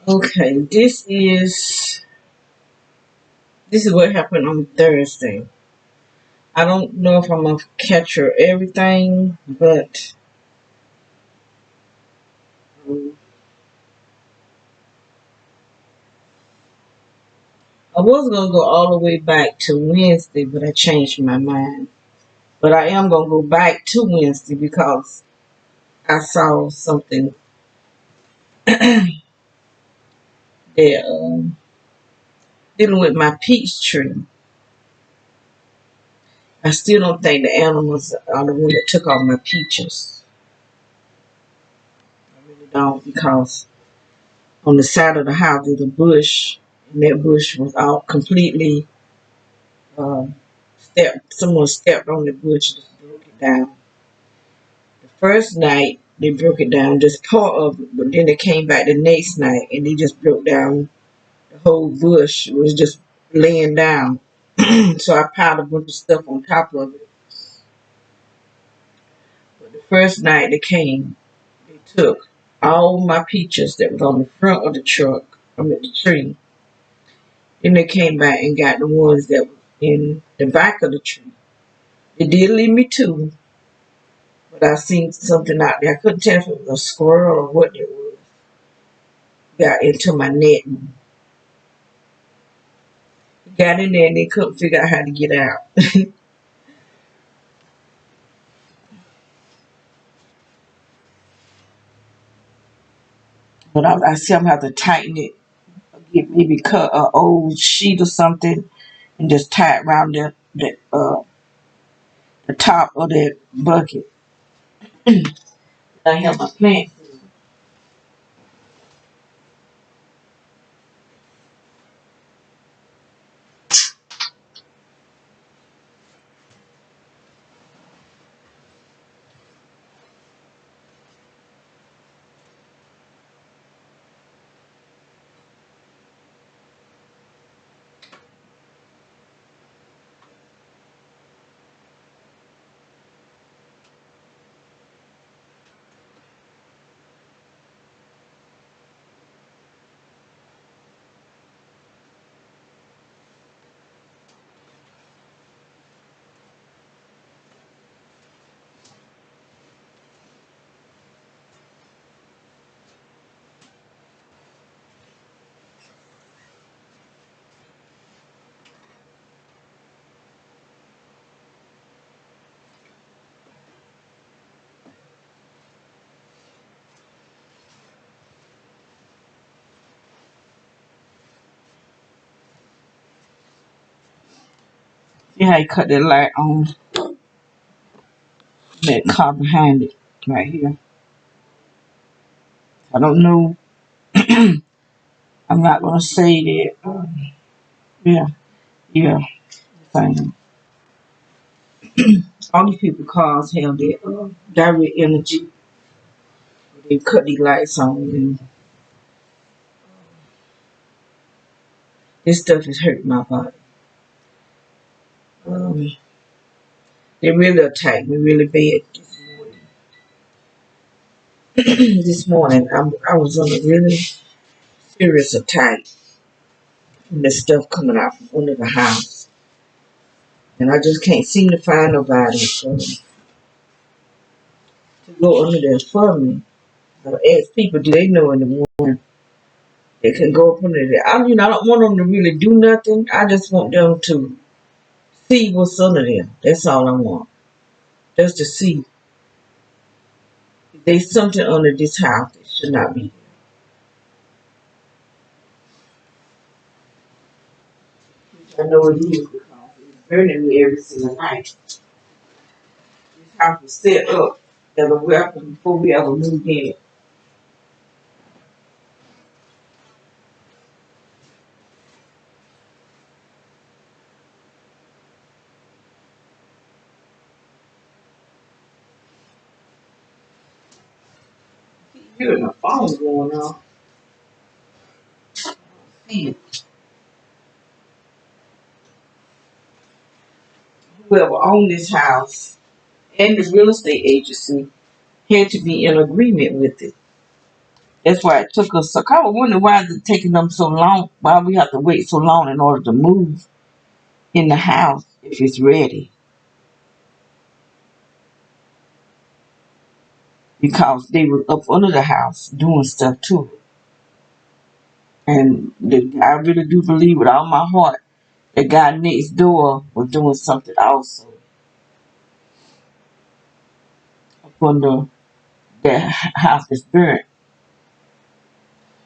Okay, this is what happened on Thursday. I don't know if I'm gonna capture everything, but um, I was gonna go all the way back to Wednesday, but I changed my mind. But I am gonna go back to Wednesday because I saw something that dealing with my peach tree. I still don't think the animals are the one that took all my peaches. I really don't, because on the side of the house there's a bush, and that bush was all completely stepped. Someone stepped on the bush and just broke it down. The first night they broke it down, just part of it, but then they came back the next night and they just broke down the whole bush. It was just laying down. So I piled a bunch of stuff on top of it. But the first night they came, they took all my peaches that was on the front of the truck, from the tree. Then they came back and got the ones that were in the back of the tree. They did leave me two, but I seen something out there. I couldn't tell if it was a squirrel or what it was. Got into my net and got in there and they couldn't figure out how to get out. But I see I'm have to tighten it. Get maybe cut an old sheet or something and just tie it around the top of that bucket. I have my plant. See how you cut that light on that car behind it right here. I don't know. I'm not gonna say that. Yeah, yeah. Thing. All these people cars have that direct energy. They cut these lights on, and this stuff is hurting my body. Um, they really attacked me really bad this morning. This morning, I was on a really serious attack from the stuff coming out from under the house, and I just can't seem to find nobody to go under there for me. I ask people, do they know anyone that can go up under there? I don't want them to really do nothing. I just want them to see what's under there. That's all I want. Just to see if there's something under this house that should not be there. I know it is because it's burning me every single night. This house was set up as a weapon before we ever moved in. I keep hearing my phone going off. See, whoever owned this house and the real estate agency had to be in agreement with it. That's why it took us. So I was wondering why is it taking them so long? Why we have to wait so long in order to move in the house if it's ready? Because they was up under the house doing stuff too. And I really do believe with all my heart the guy next door was doing something also up under that house that's burnt.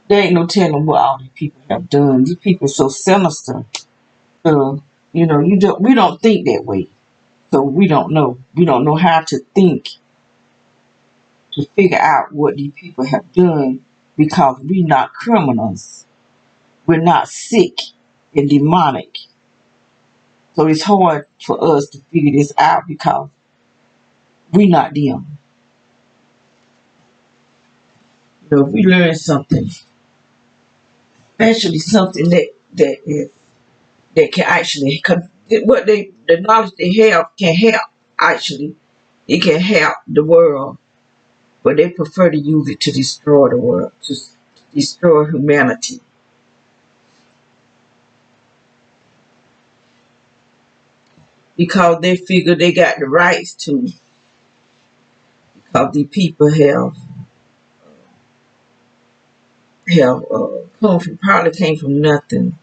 There ain't no telling what all these people have done. These people so sinister. We don't think that way. So we don't know. We don't know how to think to figure out what these people have done because we're not criminals. We're not sick and demonic. So it's hard for us to figure this out because we're not them. If we learn something, especially something that can actually, the knowledge they have can help. Actually, it can help the world, but they prefer to use it to destroy the world, to destroy humanity. Because they figure they got the rights to, because the people have come from, probably came from nothing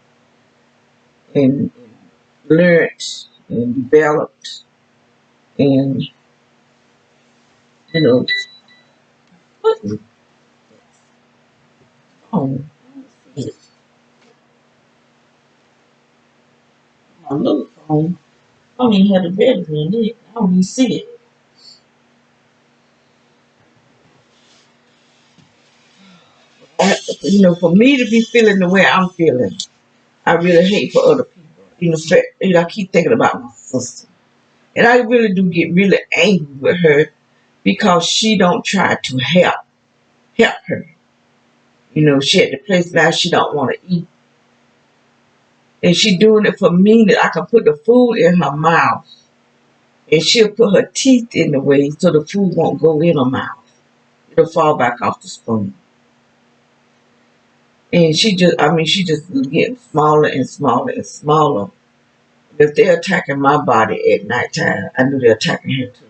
and learned and developed and you know what oh my little phone. I don't even have the battery in it. I don't even see it. For me to be feeling the way I'm feeling, I really hate for other people. I keep thinking about my sister. And I really do get really angry with her because she don't try to help her. She at the place now she don't want to eat. And she doing it for me that I can put the food in her mouth. And she'll put her teeth in the way so the food won't go in her mouth. It'll fall back off the spoon. And she just getting smaller and smaller and smaller. If they're attacking my body at nighttime, I knew they're attacking her too.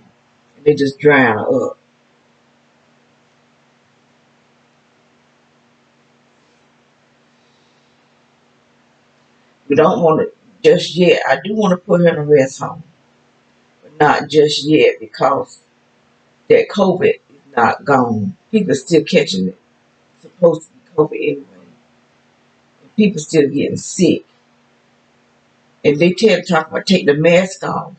And they just drying her up. We don't want to just yet. I do want to put her in a rest home, but not just yet because that COVID is not gone. People still catching it. It's supposed to be COVID anyway. And people still getting sick. And they talk about take the mask off.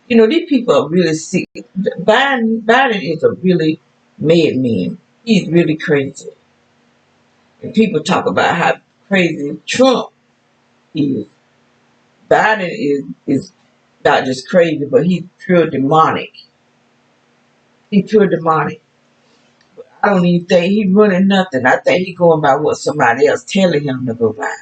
These people are really sick. Biden is a really madman. He's really crazy. And people talk about how crazy Trump is. Biden is not just crazy, but he's pure demonic. He's pure demonic. I don't even think he's running nothing. I think he's going by what somebody else telling him to go by.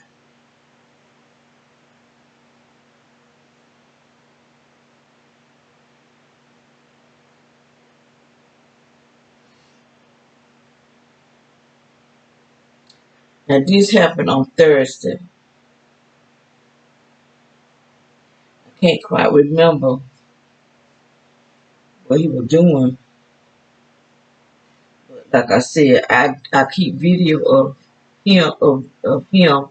Now this happened on Thursday. I can't quite remember what he was doing. But like I said, I keep video of him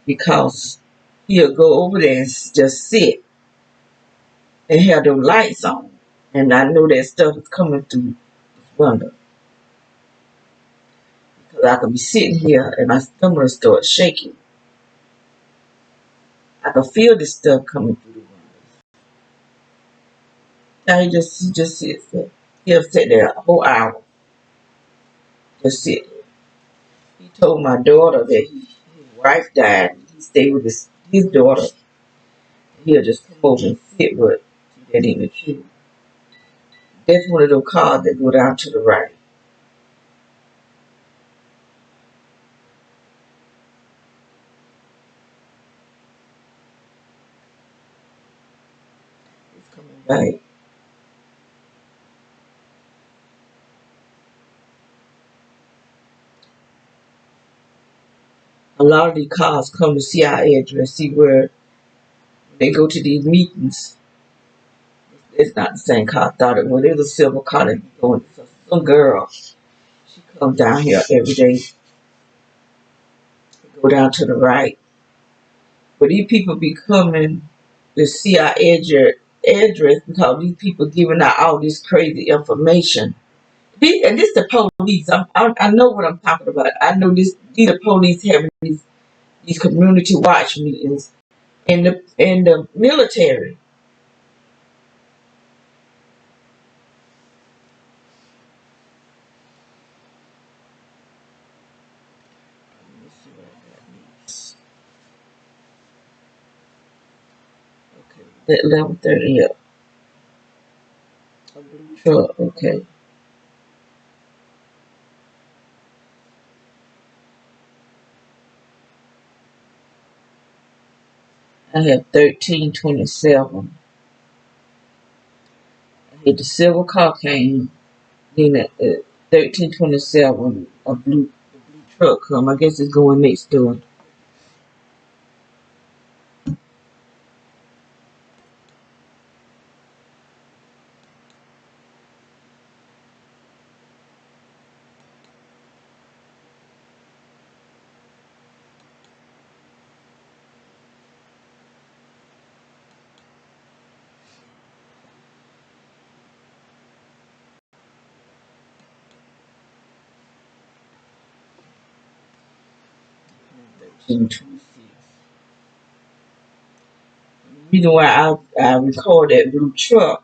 because he'll go over there and just sit and have them lights on. And I know that stuff is coming through this window. Because I could be sitting here and my stomach start shaking. I can feel this stuff coming through the window. Now he just sits there. He'll sit there a whole hour. Just sit there. He told my daughter that his wife died. He stayed with his daughter. He'll just come over and sit with that ain't the truth. That's one of those cars that go down to the right. It's coming back. A lot of these cars come to see our address, see where they go to these meetings. It's not the same car I thought it was. It was a silver car that be going. So some girl, she comes down here every day, go down to the right. But these people be coming to see our address because these people giving out all this crazy information. And this the police. I know what I'm talking about. I know this. These the police having these community watch meetings and the military. Let me see what I got next. Okay, that 11:30 up. A blue truck. Okay, I have 1327. I had the silver car came. Then at 1327, a blue truck come. I guess it's going next door. In 26. The reason why I record that blue truck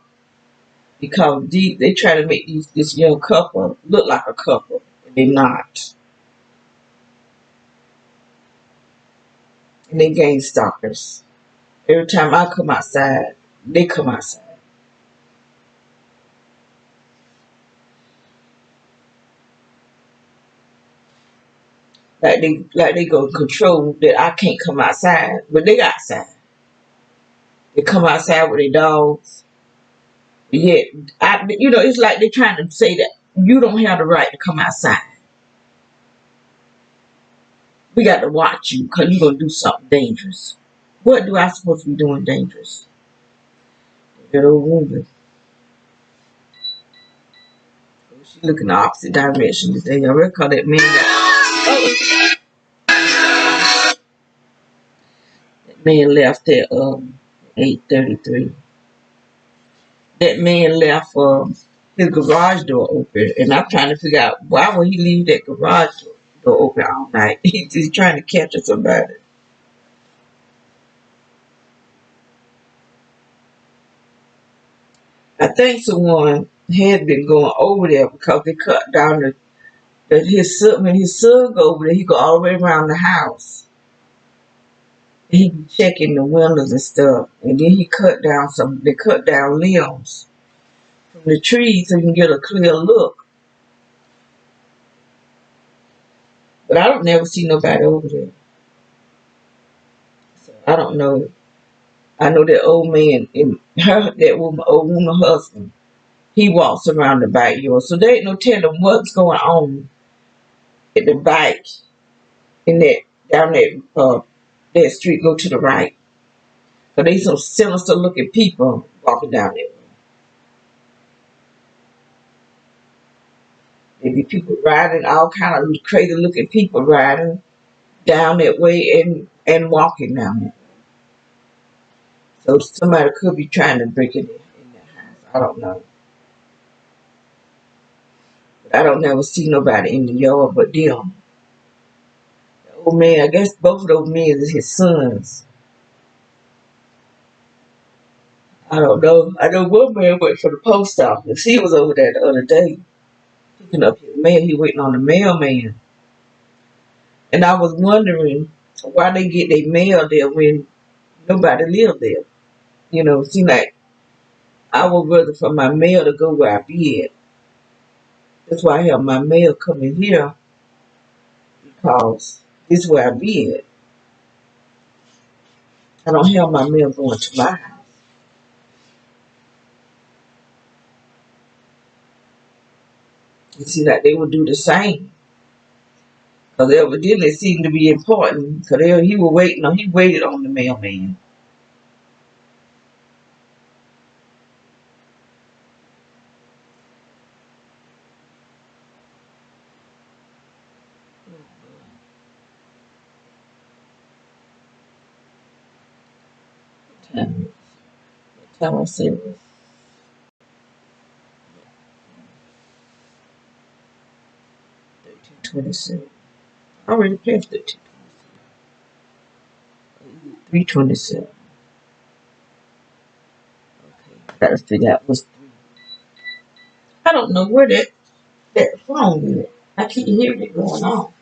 because they try to make this young couple look like a couple, and they're not. And they gang stalkers. Every time I come outside, they come outside. Like they go control that I can't come outside, but they outside. They come outside with their dogs. Yet it's like they're trying to say that you don't have the right to come outside. We got to watch you because you're gonna do something dangerous. What do I supposed to be doing dangerous? That old woman. She looking the opposite direction today. I recall that man that man left at 8:33. That man left his garage door open, and I'm trying to figure out why would he leave that garage door open all night? He's trying to catch somebody. I think someone had been going over there because they cut down his son. When his son go over there, he go all the way around the house. He be checking the windows and stuff, and then he cut down some. They cut down limbs from the trees so you can get a clear look. But I don't never see nobody over there, so I don't know. I know that old man and that old woman husband. He walks around the backyard, so there ain't no telling what's going on at the bike in that down that street. Go to the right, cause they some sinister looking people walking down there. There be people riding, all kind of crazy looking people riding down that way and walking down there. So somebody could be trying to break it in that house. I don't know. But I don't never see nobody in the yard but them. The old man, I guess both of those men is his sons. I don't know. I know one man went for the post office. He was over there the other day picking up his mail. He waiting on the mailman. And I was wondering why they get their mail there when nobody lived there. It seems like I would rather for my mail to go where I be at. That's why I have my mail coming here because this is where I be at. I don't have my mail going to my house. It seems like they would do the same. Because evidently it seemed to be important. Because he was waiting on, he waited on the mailman. What time I said it was 13:27. I already passed 13:27. 3:27. Okay. Gotta figure out what's 3. I don't know where that phone is. I keep hearing it going on.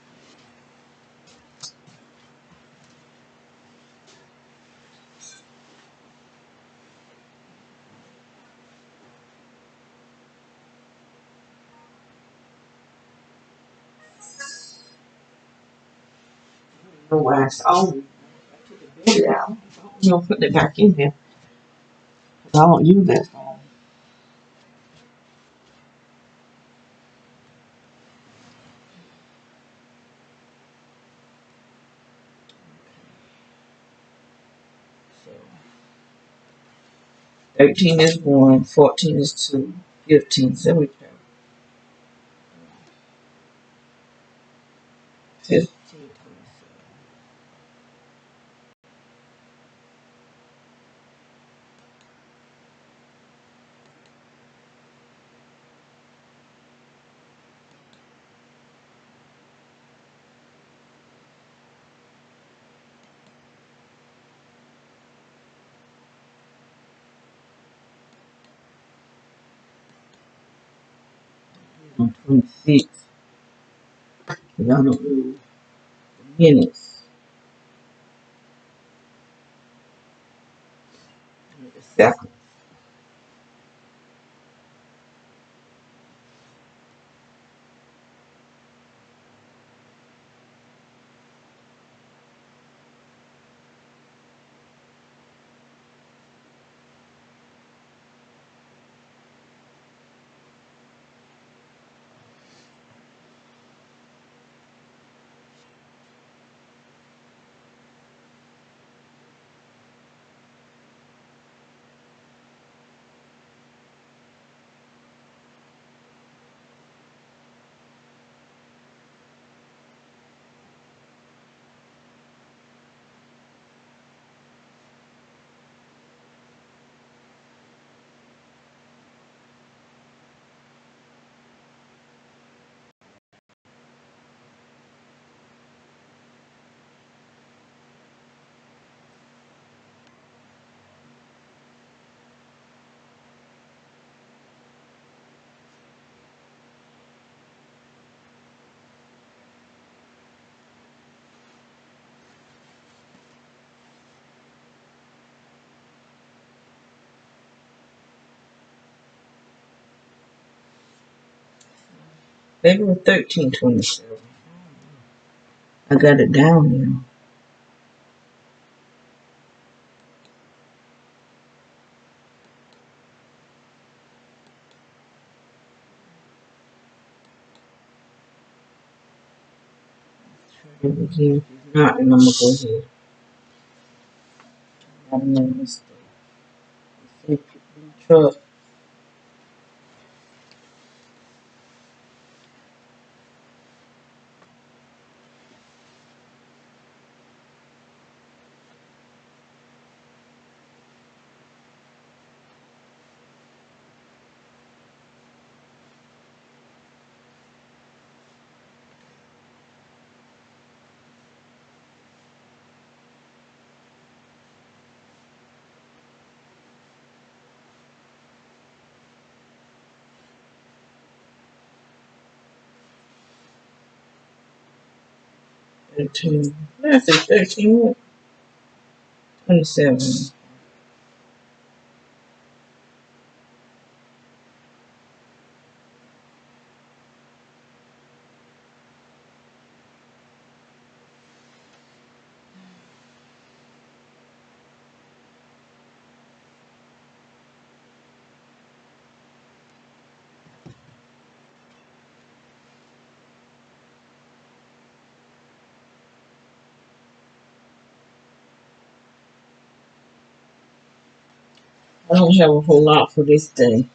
I don't know why it's on. I took the battery out. You don't put it back in there. I don't use that phone. So 13 is 1, 14 is 2, 15 is 7. 15, 26. I don't know the minutes. The seconds. Maybe it was 13:27. I got it down now. Try it again. If it's not, then I'm gonna go ahead. I made a mistake. Say blue truck. 13. That's it, 13. 27. I don't have a whole lot for this day.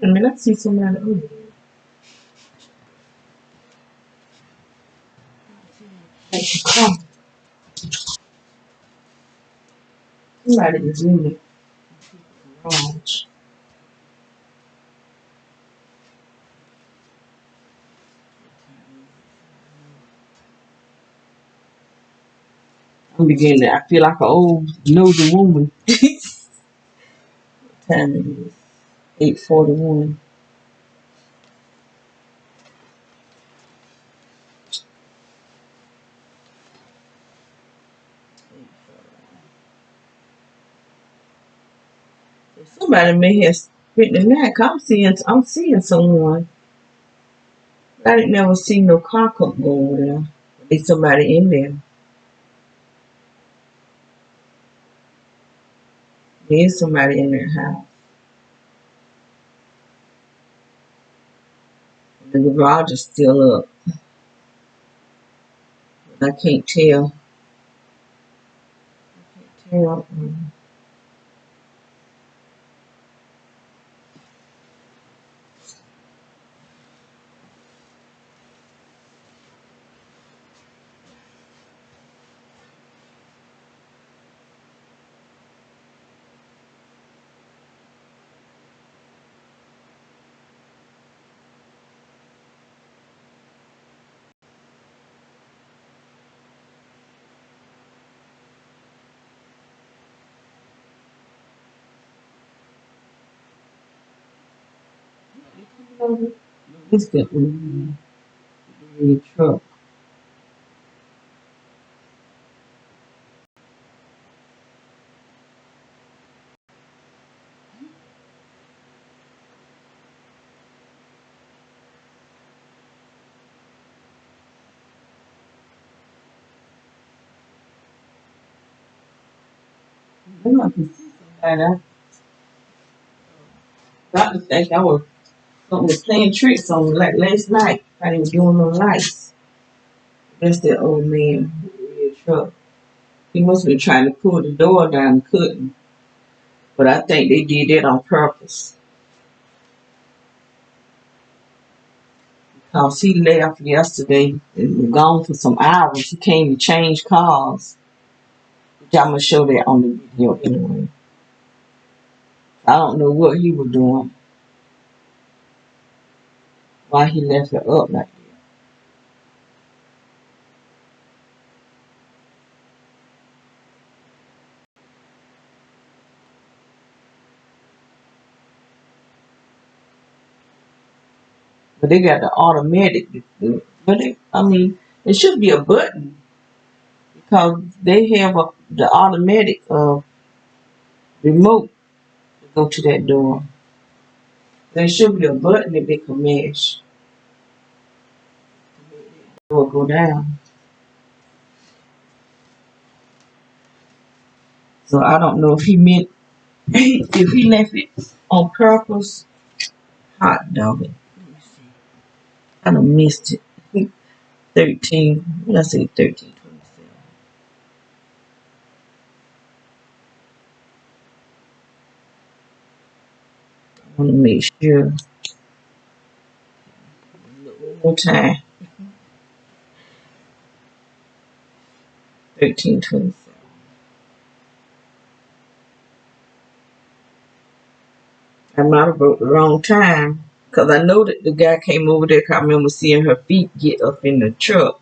I mean, I see somebody over there. Like the car. Somebody is in the garage. I'm beginning to, I feel like an old nosy woman. Time it is 8:41. Somebody may have spent the night. I'm seeing someone. I didn't never see no car go over there. There's somebody in there. There is somebody in their house. The garage is still up. I can't tell. Tell. It's the truck. I know I can see somebody. I got to think I was something playing tricks on me like last night. I was doing no lights. That's that old man in the truck. He must have been trying to pull the door down and couldn't. But I think they did that on purpose. Because he left yesterday and was gone for some hours. He came to change cars. Which I'm going to show that on the video anyway. I don't know what he was doing. Why he left it up like that. But they got the automatic. I mean, it should be a button because they have the automatic remote to go to that door. There should be a button that they can mash. The door go down. So I don't know if he meant if he left it on purpose. Hot dog it. Let me see. I done missed it. 13. Let's say 13:27. I want to make sure. One more time. 13:27. I might have wrote the wrong time. Because I know that the guy came over there. 'Cause I remember seeing her feet get up in the truck.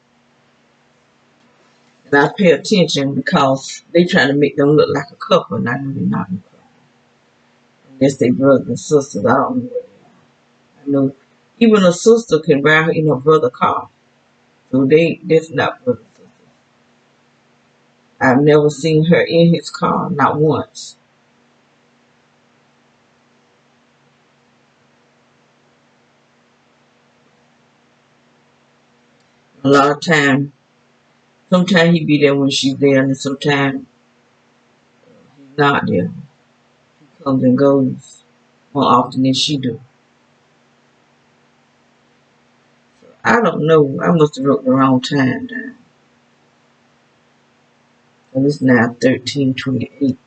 And I pay attention because they trying to make them look like a couple. And I know they're not a couple. Unless they brothers and sisters. I don't know what they are. I know even a sister can ride her in her brother's car. So that's not brothers and sisters. I've never seen her in his car. Not once. A lot of time, sometimes he be there when she's there, and sometimes he's not there. He comes and goes more often than she do. So I don't know. I must have wrote the wrong time down. And it's now 13:28.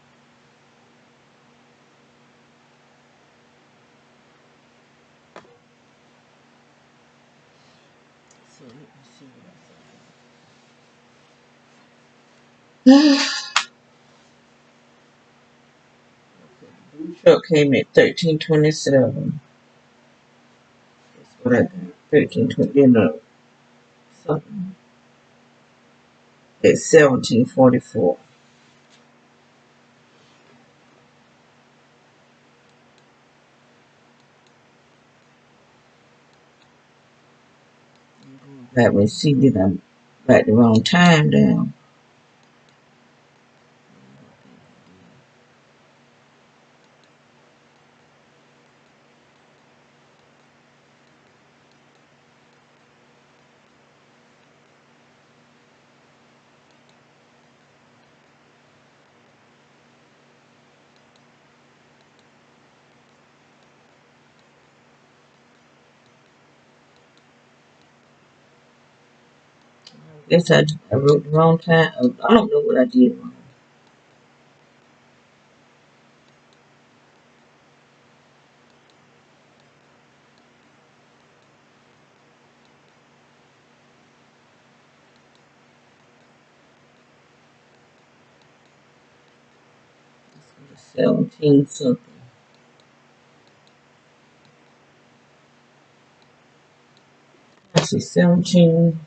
So let me see what I The blue truck came at 13:27. That's what I got. 13:20. Then something at 17:44. That was see did I write the wrong time down. Guess I wrote the wrong time. I don't know what I did wrong. Let's go to 17 something. I see 17:44.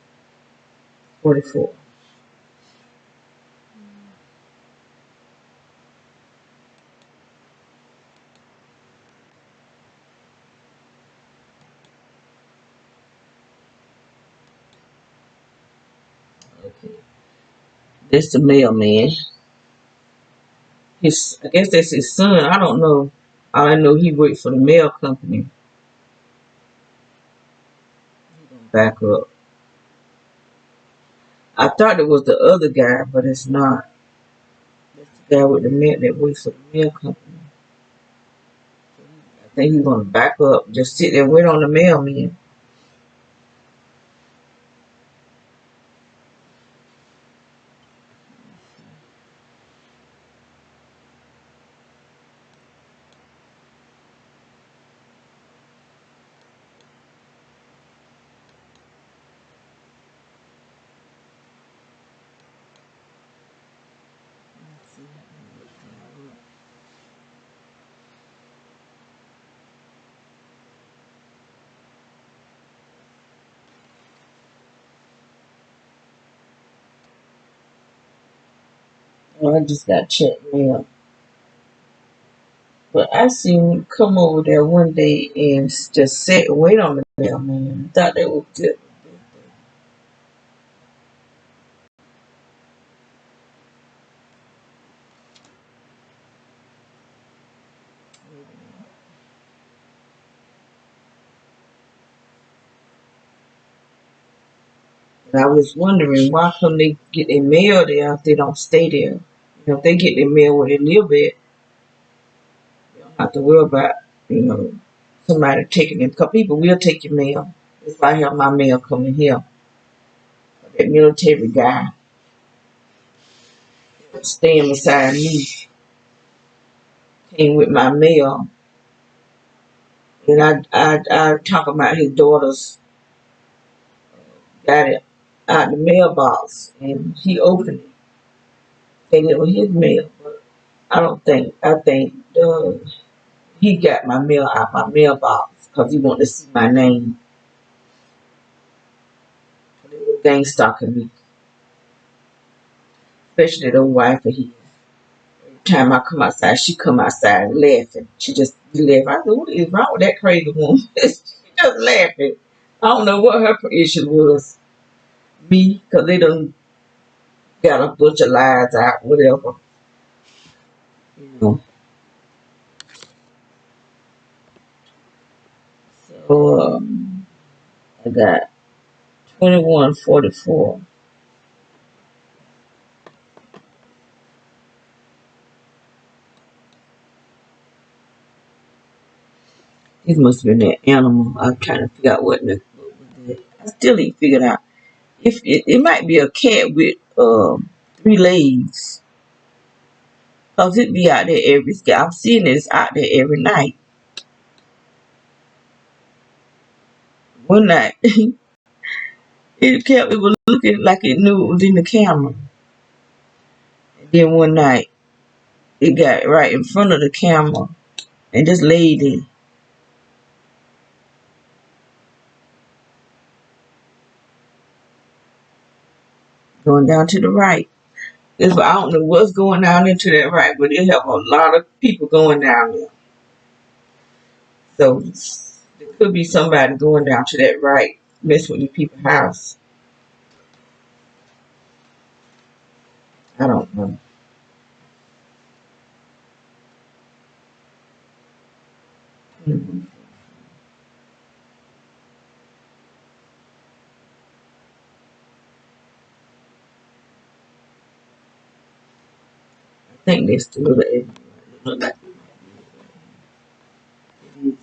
Okay. That's the mailman. I guess that's his son. I don't know. All I know he worked for the mail company. Back up. I thought it was the other guy, but it's not. That's the guy with the mail that works for the mail company. I think he's gonna back up, just sit there and wait on the mailman. Oh, I just got checked mail. But I seen him come over there one day and just sit and wait on the mailman. I thought that was good. And I was wondering why come they get their mail there if they don't stay there. If they get their mail where they live at, they don't have to worry about, you know, somebody taking it. Because people will take your mail. If I have my mail coming here, that military guy staying beside me came with my mail. And I talk about his daughters got it out the mailbox and he opened it. And it was his mail. But I think he got my mail out my mailbox because he wanted to see my name. They were gang stalking me, especially the wife of his. Every time I come outside, she come outside laughing. She just be laughing. I said, what is wrong with that crazy woman? She just laughing. I don't know what her issue was. Me, because they done got a bunch of lies out, whatever. You know. So I got 2144. This must have been that animal. I'm trying to figure out what was that. I still ain't figured out. If it might be a cat with 3 legs. Cause it be out there every I'm seeing it's out there every night. One night it was looking like it knew it was in the camera. And then one night it got right in front of the camera and just laid there. Going down to the right. I don't know what's going down into that right, but it have a lot of people going down there. So there could be somebody going down to that right, mess with the people's house. I don't know. Mm-hmm. I think that's the little egg. Look like it is.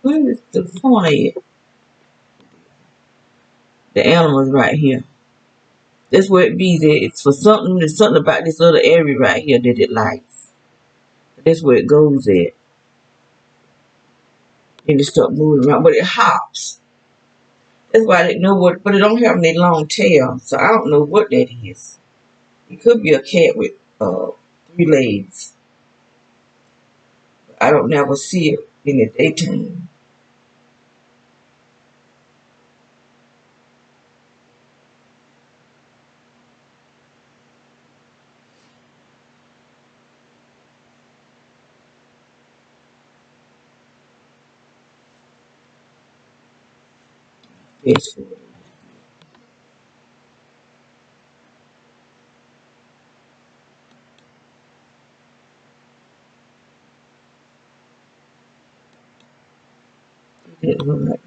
Where is the phone at? The animal's right here. That's where it be there. It's for something. There's something about this little area right here that it likes. That's where it goes at. And it start moving around. But it hops. That's why I didn't know what, but it don't have any long tail. So I don't know what that is. It could be a cat with 3 legs. I don't never see it in the daytime. Yes, for it. It look like.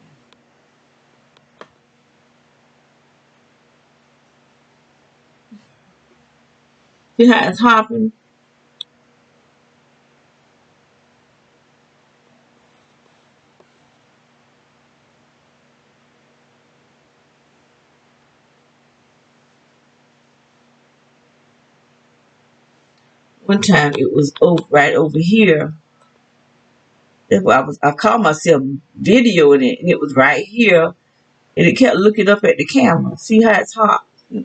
See how it's hopping? One time it was right over here. That's why I called myself videoing it, and it was right here, and it kept looking up at the camera. See how it's hot? That's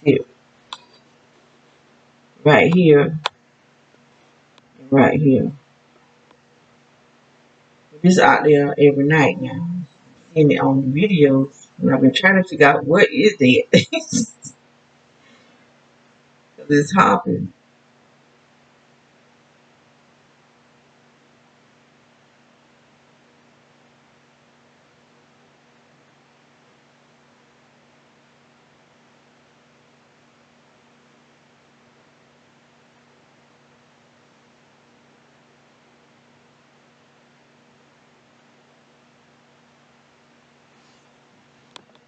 it. Right here, and right here. This out there every night now. Seeing it on the videos, and I've been trying to figure out what is that. Because it's hopping.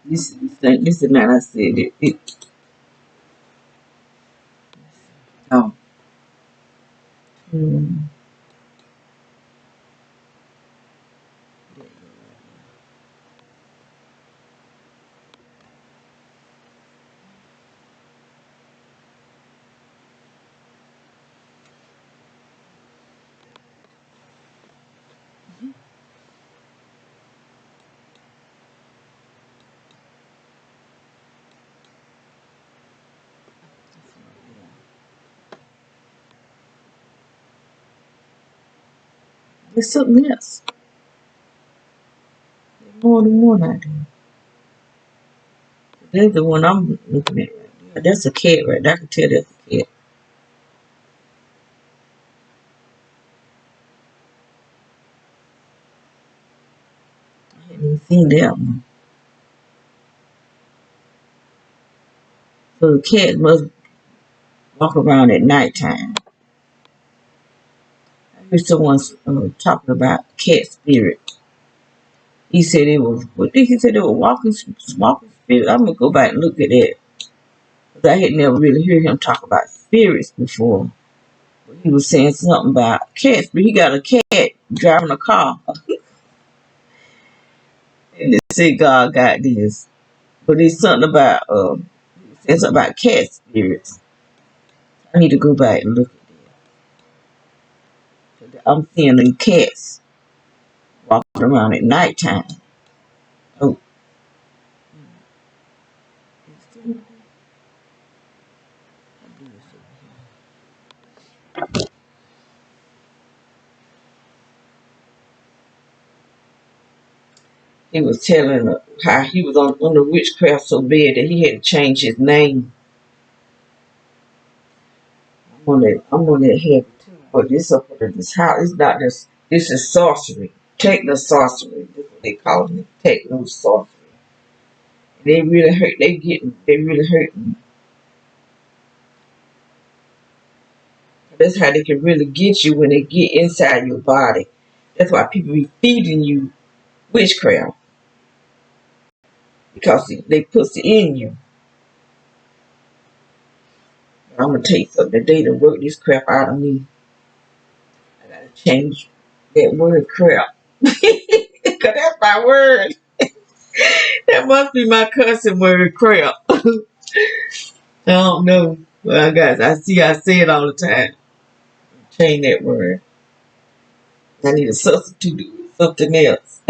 This is not I said it. Oh. Hmm. There's something else. There's more than one out there. There's the one I'm looking at right there. That's a cat right there. I can tell that's a cat. I hadn't even seen that one. So the cats must walk around at nighttime. I heard someone talking about cat spirit. He said it was. What did he say? They were walking spirit. I'm gonna go back and look at that. Cause I had never really heard him talk about spirits before. But he was saying something about cats. But he got a cat driving a car, and they said God got this. But it's something about saying something about cat spirits. I need to go back and look at that. I'm seeing the cats walking around at nighttime. Oh, he was telling her how he was on the witchcraft so bad that he had to change his name. I'm gonna have it too. But this up at this house, it's not this. This is sorcery. Techno sorcery. That's what they call it. Techno sorcery. They really hurt. They really hurting. That's how they can really get you when they get inside your body. That's why people be feeding you witchcraft because they put it in you. I'm gonna take something today to work this crap out of me. I gotta change that word crap. Cause that's my word. That must be my cussing word crap. I don't know. Well, guys, I say it all the time. Change that word. I need to substitute it with something else.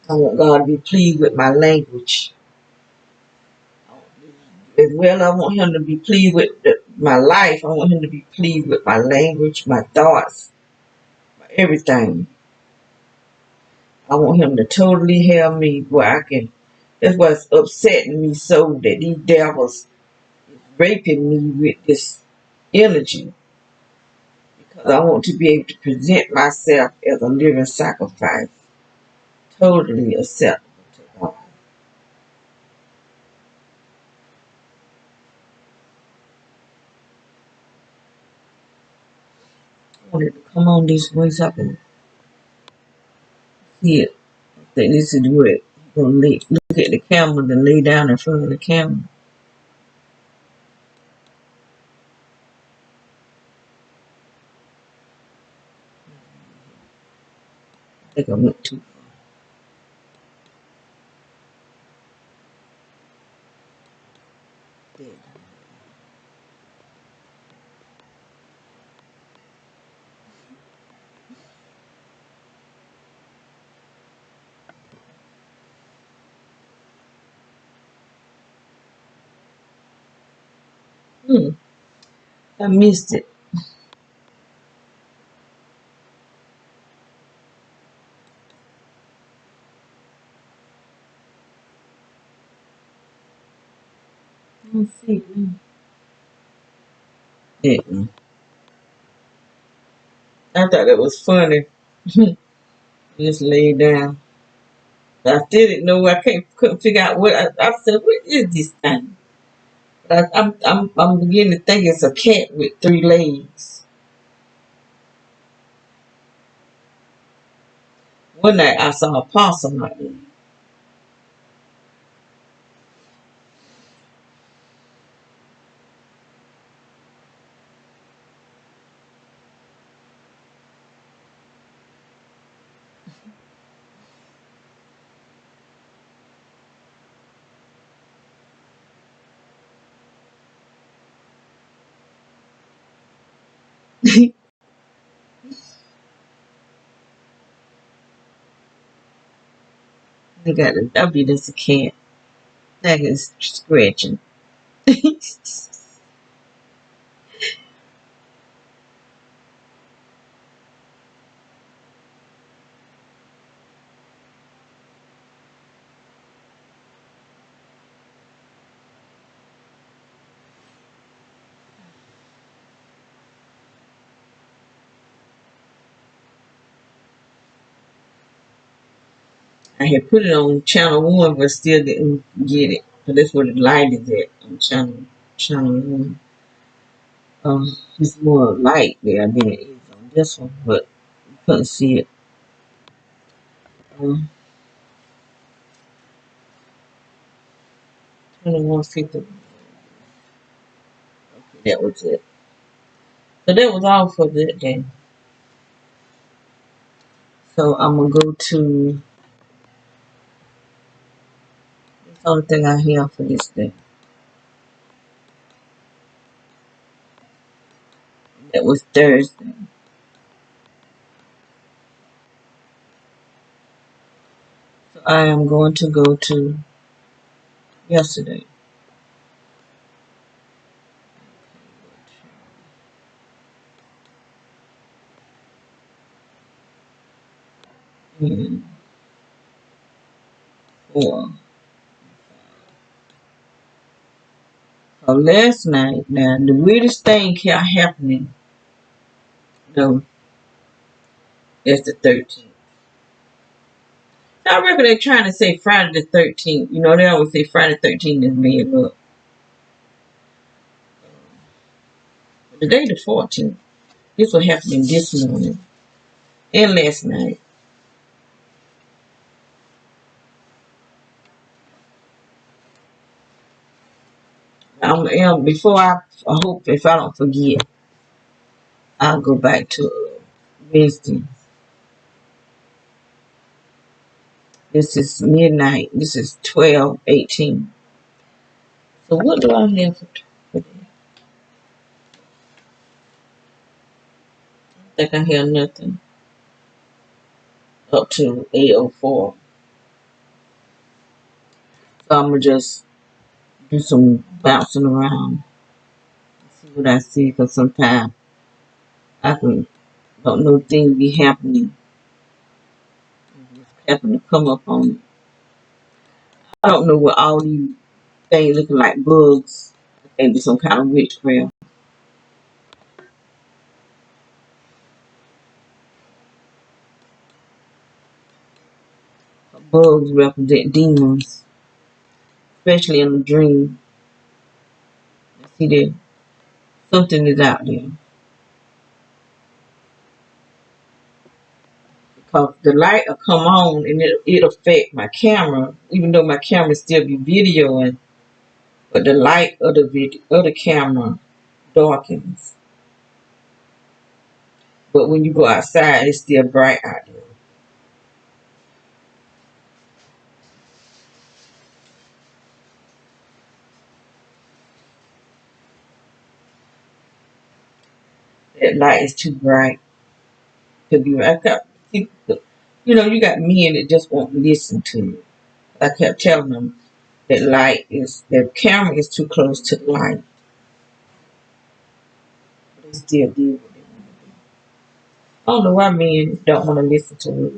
I want God to be pleased with my language. As well, I want him to be pleased with my life. I want him to be pleased with my language, my thoughts, everything. I want him to totally have me where I can. That's what's upsetting me so that these devils is raping me with this energy. Because I want to be able to present myself as a living sacrifice, totally acceptable to God. I wanted to come on this way so I can see it. I think this is what look at the camera and lay down in front of the camera. I think I went too far. I missed it. Let's see. Yeah. I thought it was funny. Just lay down. I still didn't know. Couldn't figure out what. I said, "What is this thing?" But I'm beginning to think it's a cat with 3 legs. One night I saw a possum out there. They got a W that's a cat. That is scratching. I had put it on channel 1, but still didn't get it. So that's where the light is at on channel 1. It's more light there than it is on this one, but you couldn't see it. 2150. Okay, that was it. So that was all for that day. So I'm gonna go to that's the only thing I have for this day. That was Thursday. So I am going to go to yesterday. And 4. So last night, now the weirdest thing kept happening. No, that's the 13th. I reckon they're trying to say Friday the 13th. You know, they always say Friday the 13th is made up. The day the 14th. This was happening this morning and last night. Before I hope if I don't forget, I'll go back to Wednesday. This is midnight. This is 12:18. So what do I have for today? I think I have nothing up to 8:04. So I'm gonna just do some bouncing around, see what I see. Cause sometimes I don't know things be happening. Just happen to come up on it. I don't know what all these things looking like bugs. I think it's some kind of witchcraft. Bugs represent demons, especially in a dream. See that something is out there. Because the light will come on and it'll affect my camera, even though my camera still be videoing, but the light of the camera darkens. But when you go outside, it's still bright out there. That light is too bright to be right. You know, you got men that just won't listen to it. I kept telling them that camera is too close to the light. But they still do what they want to do. I don't know why men don't want to listen to it.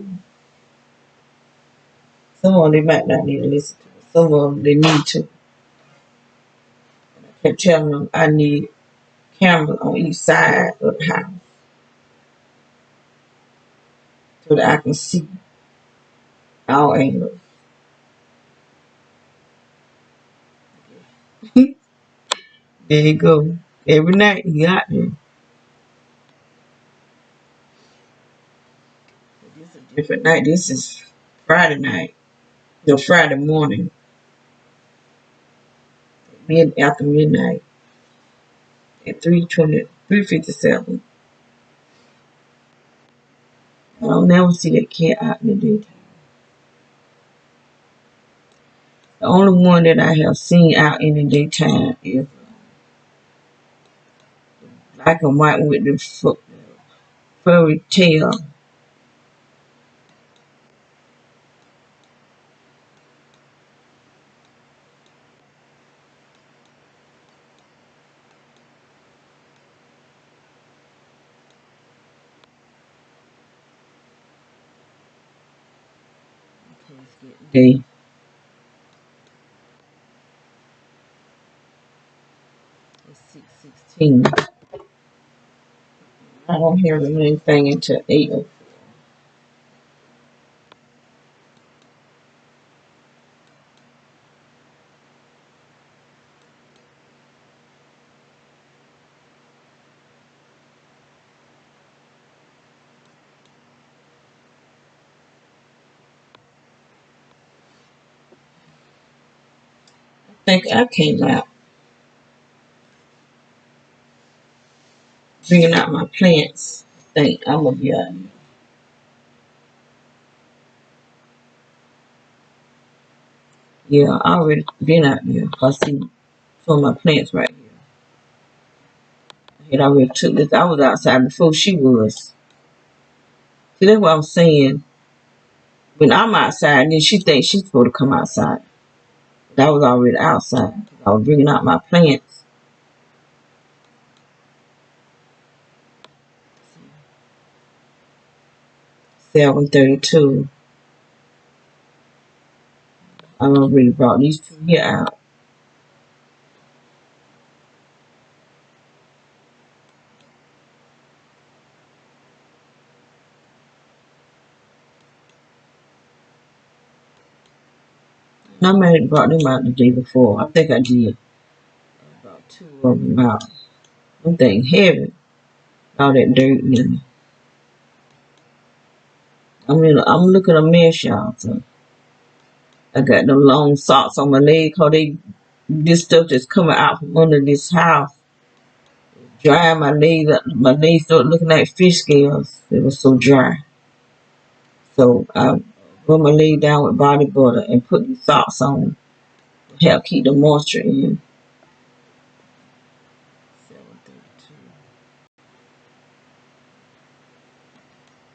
Some of them they might not need to listen to it. Some of them they need to. I kept telling them I need cameras on each side of the house so that I can see all angles. There you go. Every night he got there. This is a different night. This is Friday night. No, Friday morning. After midnight at 3:57. I don't never see that cat out in the daytime. The only one that I have seen out in the daytime is black and white with the furry tail. Day. It's 6:16. I don't hear anything until 8. think I came out bringing out my plants. I think I'm gonna be out here. Yeah, I already been out there. I see some of my plants right here. And I already took this. I was outside before she was. See, that's what I'm saying. When I'm outside, then she thinks she's supposed to come outside. But I was already outside. I was bringing out my plants. 7:32. I already brought these two here out. And I might have brought them out the day before. I think I did. I brought two of them out. Them things heavy. All that dirt in them. I'm looking a mess, y'all. So I got them long socks on my leg. Cause this stuff that's coming out from under this house, drying my legs up. My legs started looking like fish scales. It was so dry. So I rub my leg down with body butter and put these socks on to help keep the moisture in. 7:32.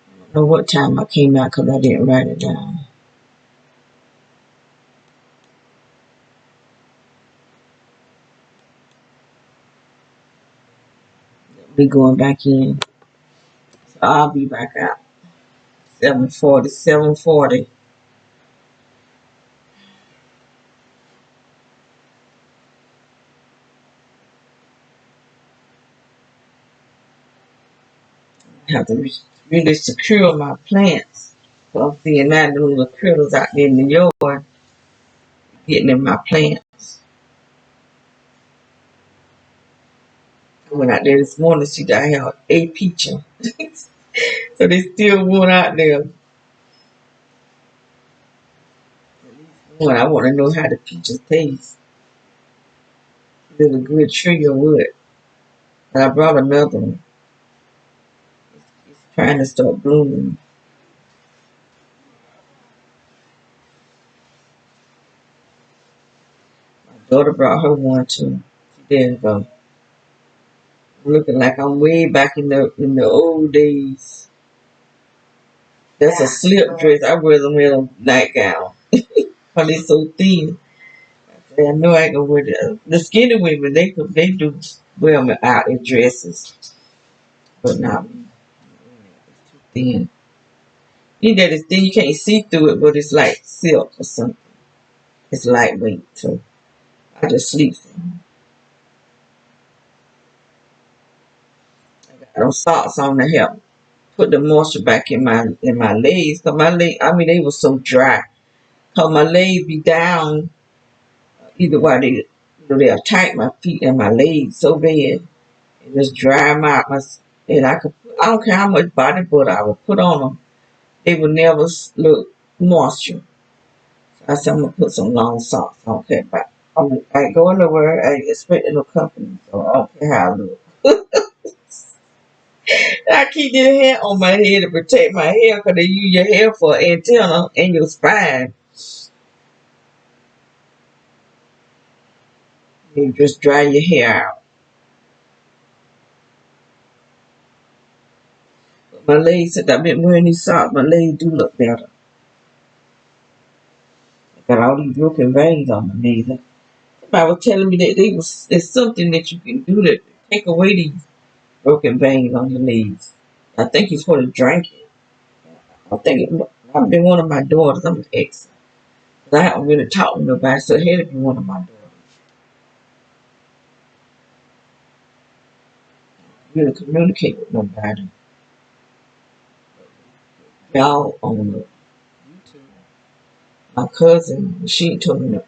I don't know what time I came out because I didn't write it down. Be going back in. So I'll be back out. 7:40. 7:40. I have to really secure my plants. So I'm seeing that the little critters out there in the yard getting in my plants. I went out there this morning to see that I had a peacher. So they still went out there. One, I want to know how the peaches taste. Is it a good tree or what? And I brought another one. It's trying to start blooming. My daughter brought her one too. There you go. Looking like I'm way back in the old days. That's a slip dress. I wear them in a nightgown. Cause they so thin. I know I ain't gonna wear the skinny women. They do wear them out in dresses, but not me. It's too thin. You that it's thin. You can't see through it, but it's like silk or something. It's lightweight, so I just sleep. I got those socks on to help put the moisture back in my legs. Cause my leg, I mean, they were so dry. Cause my legs be down either way they'll tight my feet and my legs so bad. And just dry them out. And I don't care how much body butter I would put on them, they would never look moisture. So I said I'm gonna put some long socks on. Okay, but I ain't going nowhere. I ain't expecting no company, so I don't care how I look. I keep this hair on my head to protect my hair because they use your hair for antenna and your spine. You just dry your hair out. But my legs, since I've been wearing these socks, my legs do look better. I got all these broken veins on my legs. Somebody was telling me that there's something that you can do to take away these broken veins on your legs. I think he's supposed to drink it. I think I've been one of my daughters. I'm an ex. I haven't really talked to nobody, so it had to be one of my daughters. Really communicate with nobody. Y'all on the YouTube. My cousin, she told me that.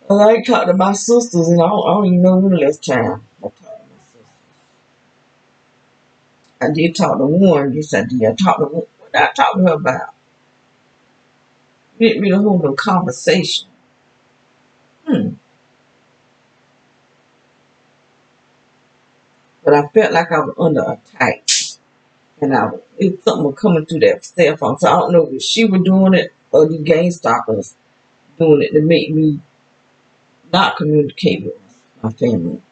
I ain't talked to my sisters, and I don't even know when the last time I talked to my sisters. I did talk to one. Yes, I did. I talked to one. What did I talk to her about? didn't really hold no conversation. But I felt like I was under attack. And if something was coming through that cell phone. So I don't know if she was doing it or the game stoppers doing it to make me not communicate with my family.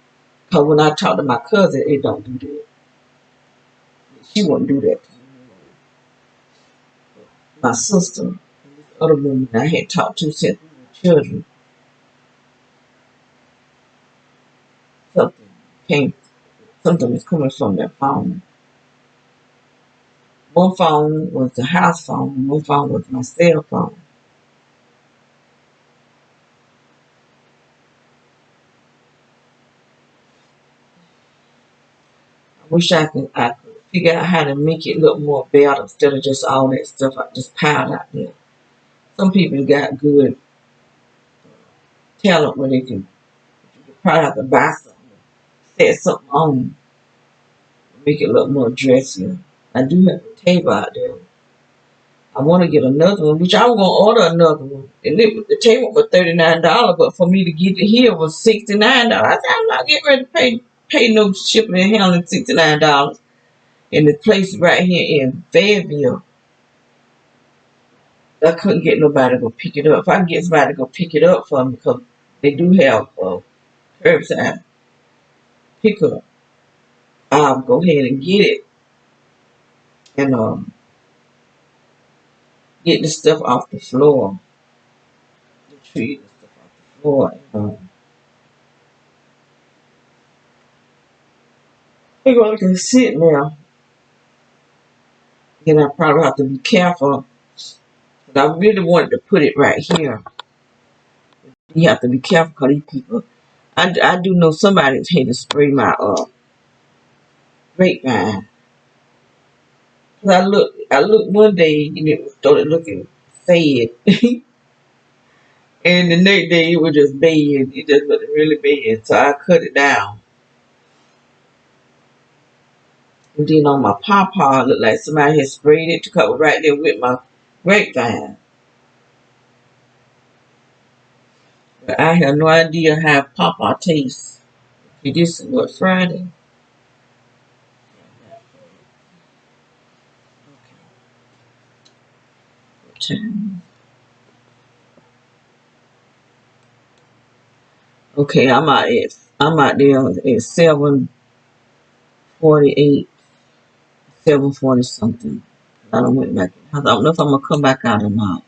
Because when I talk to my cousin, it don't do that. She wouldn't do that to me. My sister and this other woman I had talked to since we were children, something came, something was coming from their phone. One phone was the house phone, one phone was my cell phone. I wish I could figure out how to make it look more better instead of just all that stuff I just piled out there. Some people got good talent where you could probably have to buy something, set something on, make it look more dressier. I do have a table out there. I want to get another one, which I was gonna order another one. And the table was $39, but for me to get it here was $69. I said I'm not getting ready to pay no shipping and handling $69. And the place right here in Fayetteville, I couldn't get nobody to go pick it up. If I can get somebody to go pick it up for me, because they do have curbside pickup, I'll go ahead and get it and get the stuff off the floor, the trees and stuff off the floor. And, they're going to sit now. Then I probably have to be careful. But I really wanted to put it right here. You have to be careful because these people. I do know somebody had to spray my grapevine. Cause I looked one day and it started looking fad, and the next day it was just bad. It just looked really bad, so I cut it down. And then on my pawpaw, it looked like somebody had sprayed it to cover right there with my grapevine. But I have no idea how pawpaw tastes. Okay, this is what Friday. What time? Okay, I'm out there at 7:48, 7:40 something. I don't went back. I don't know if I'm gonna come back out or not.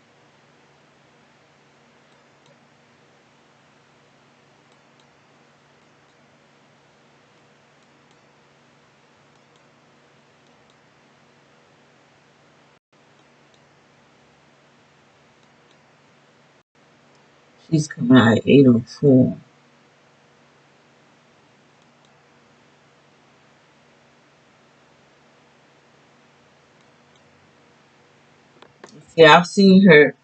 She's coming out at 8:04. See, I've seen her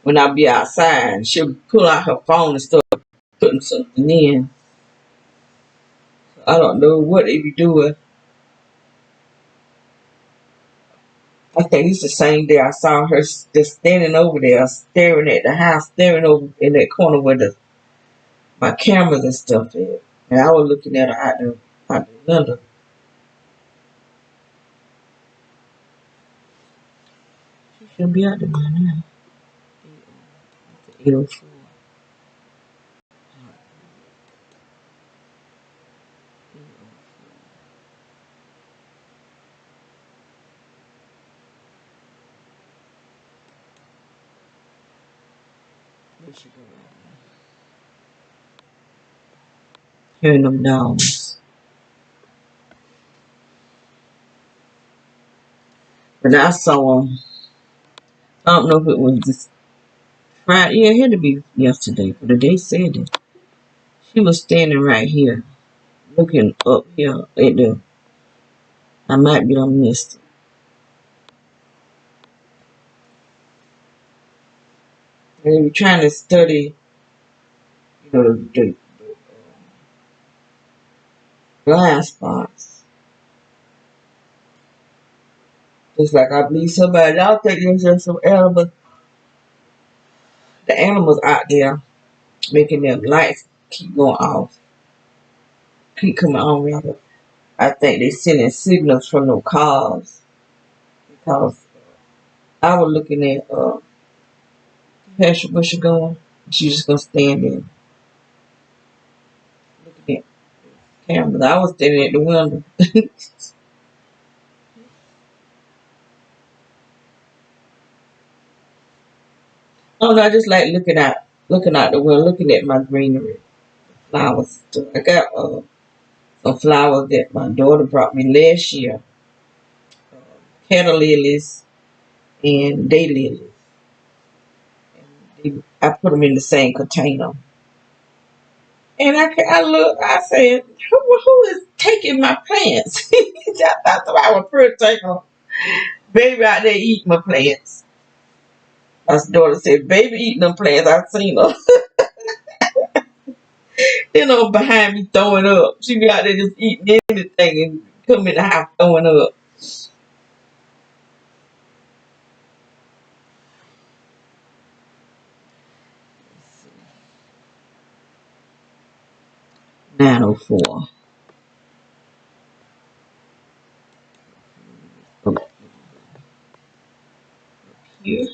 when I be outside. She'll pull out her phone and start putting something in. I don't know what they be doing. I think it's the same day I saw her just standing over there, staring at the house, staring over in that corner where my cameras and stuff is. And I was looking at her out the window. She should be out there by now. 8:04. Where she go right now? Hearing them dogs. But I saw, I don't know if it was this Friday. Yeah, it had to be yesterday, but they said it. She was standing right here, looking up here at the. I might be on missed it. And they were trying to study, the blind spots. Just like I believe somebody, I'll take this just some edible. The animals out there making their lights keep going off, keep coming on rather. I think they sending signals from the cars because I was looking at Pastor Bush going. She's just gonna stand there looking at cameras. I was standing at the window. Oh no, I just like looking out the window, looking at my greenery, flowers. So I got some flowers that my daughter brought me last year, petal lilies and daylilies. I put them in the same container. And I look, I said, who is taking my plants? I thought somebody was pretty taking baby out there eating my plants. My daughter said, baby eating them plants. I seen her. Then her behind me throwing up. She be out there just eating anything and come in the house throwing up. 9:04. Up here.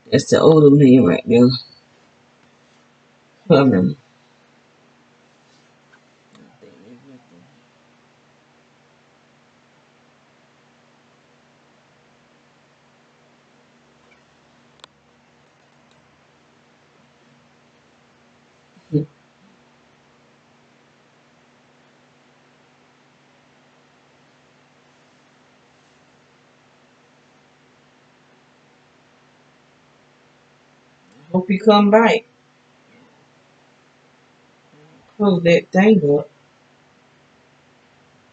That's the older man right there. Coming. Hope he come back. Close that thing up.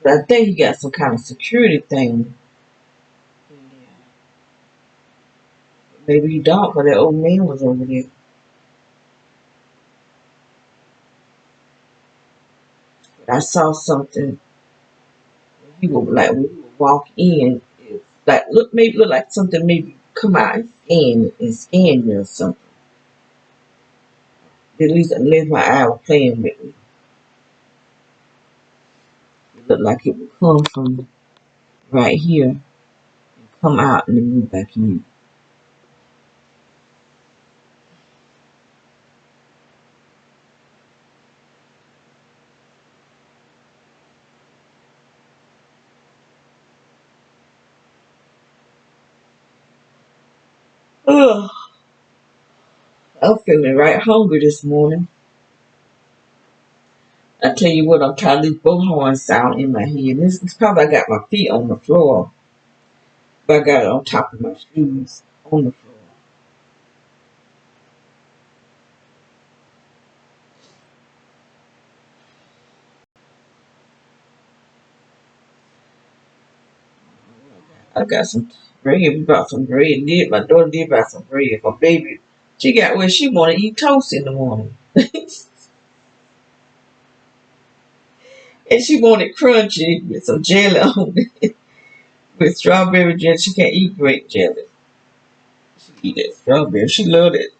But I think he got some kind of security thing. Maybe he don't, but that old man was over there. But I saw something. He would like when he would walk in, it's like look like something maybe come out and scan me or something. At least unless my eye was playing with me. It looked like it would come from right here and come out and then move back in. Ugh, I'm feeling right hungry this morning. I tell you what, I'm trying this bullhorn sound in my head. This is probably I got my feet on the floor, but I got it on top of my shoes on the floor. I got some bread. We bought some bread. My daughter did buy some bread for baby. She got where she want to eat toast in the morning. And she wanted crunchy with some jelly on it. With strawberry jelly. She can't eat grape jelly. She eat that strawberry. She loved it.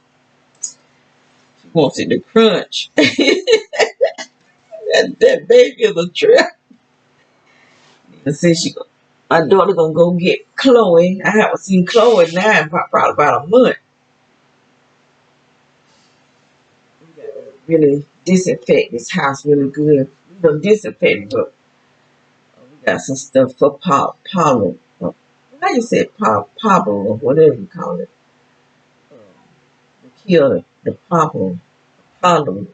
She wants it to crunch. that baby is a trip. And since my daughter gonna go get Chloe. I haven't seen Chloe now in probably about a month. Really disinfect this house really good. We don't disinfect, but we got some stuff for pollen. How you say Pablo or whatever you call it. To kill the pollen, however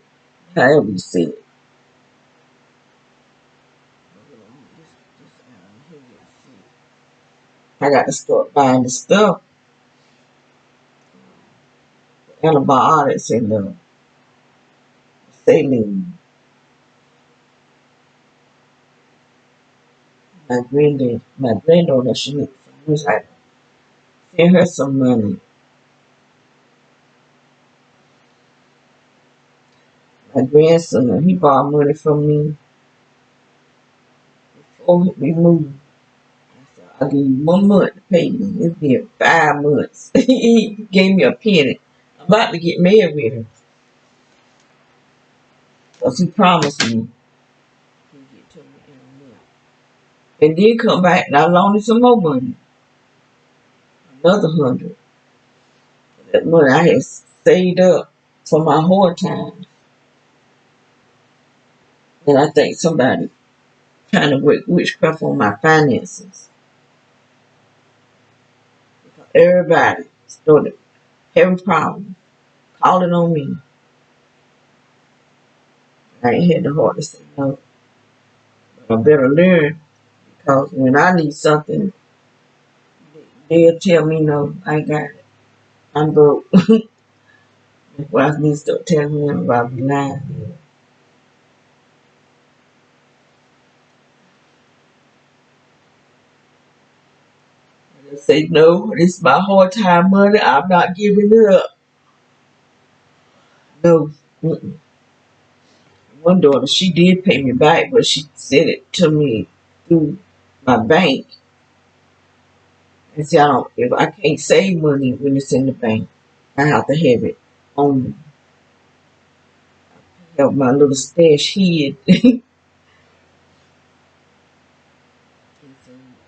you say it. I got to start buying the stuff, antibiotics and the saline. my granddaughter, she was like, send her some money. My grandson, he borrowed money from me before we moved. I'll give you 1 month to pay me. It's been 5 months. He gave me a penny. I'm about to get married with him. Because he promised me he'd get to me in a month. And then come back and I loaned him some more money. Another 100. That money I had saved up for my hard times. And I think somebody trying to work witchcraft on my finances. Because everybody started having problems, calling on me. I ain't had the heart to say no. But I better learn because when I need something, they'll tell me no, I ain't got it. I'm broke. That's why I need to start telling them about me lying. They say no, this is my hard time money. I'm not giving it up. No. Mm-mm. One daughter, she did pay me back, but she sent it to me through my bank. And see, if I can't save money when it's in the bank, I have to have it on have my little stash hid.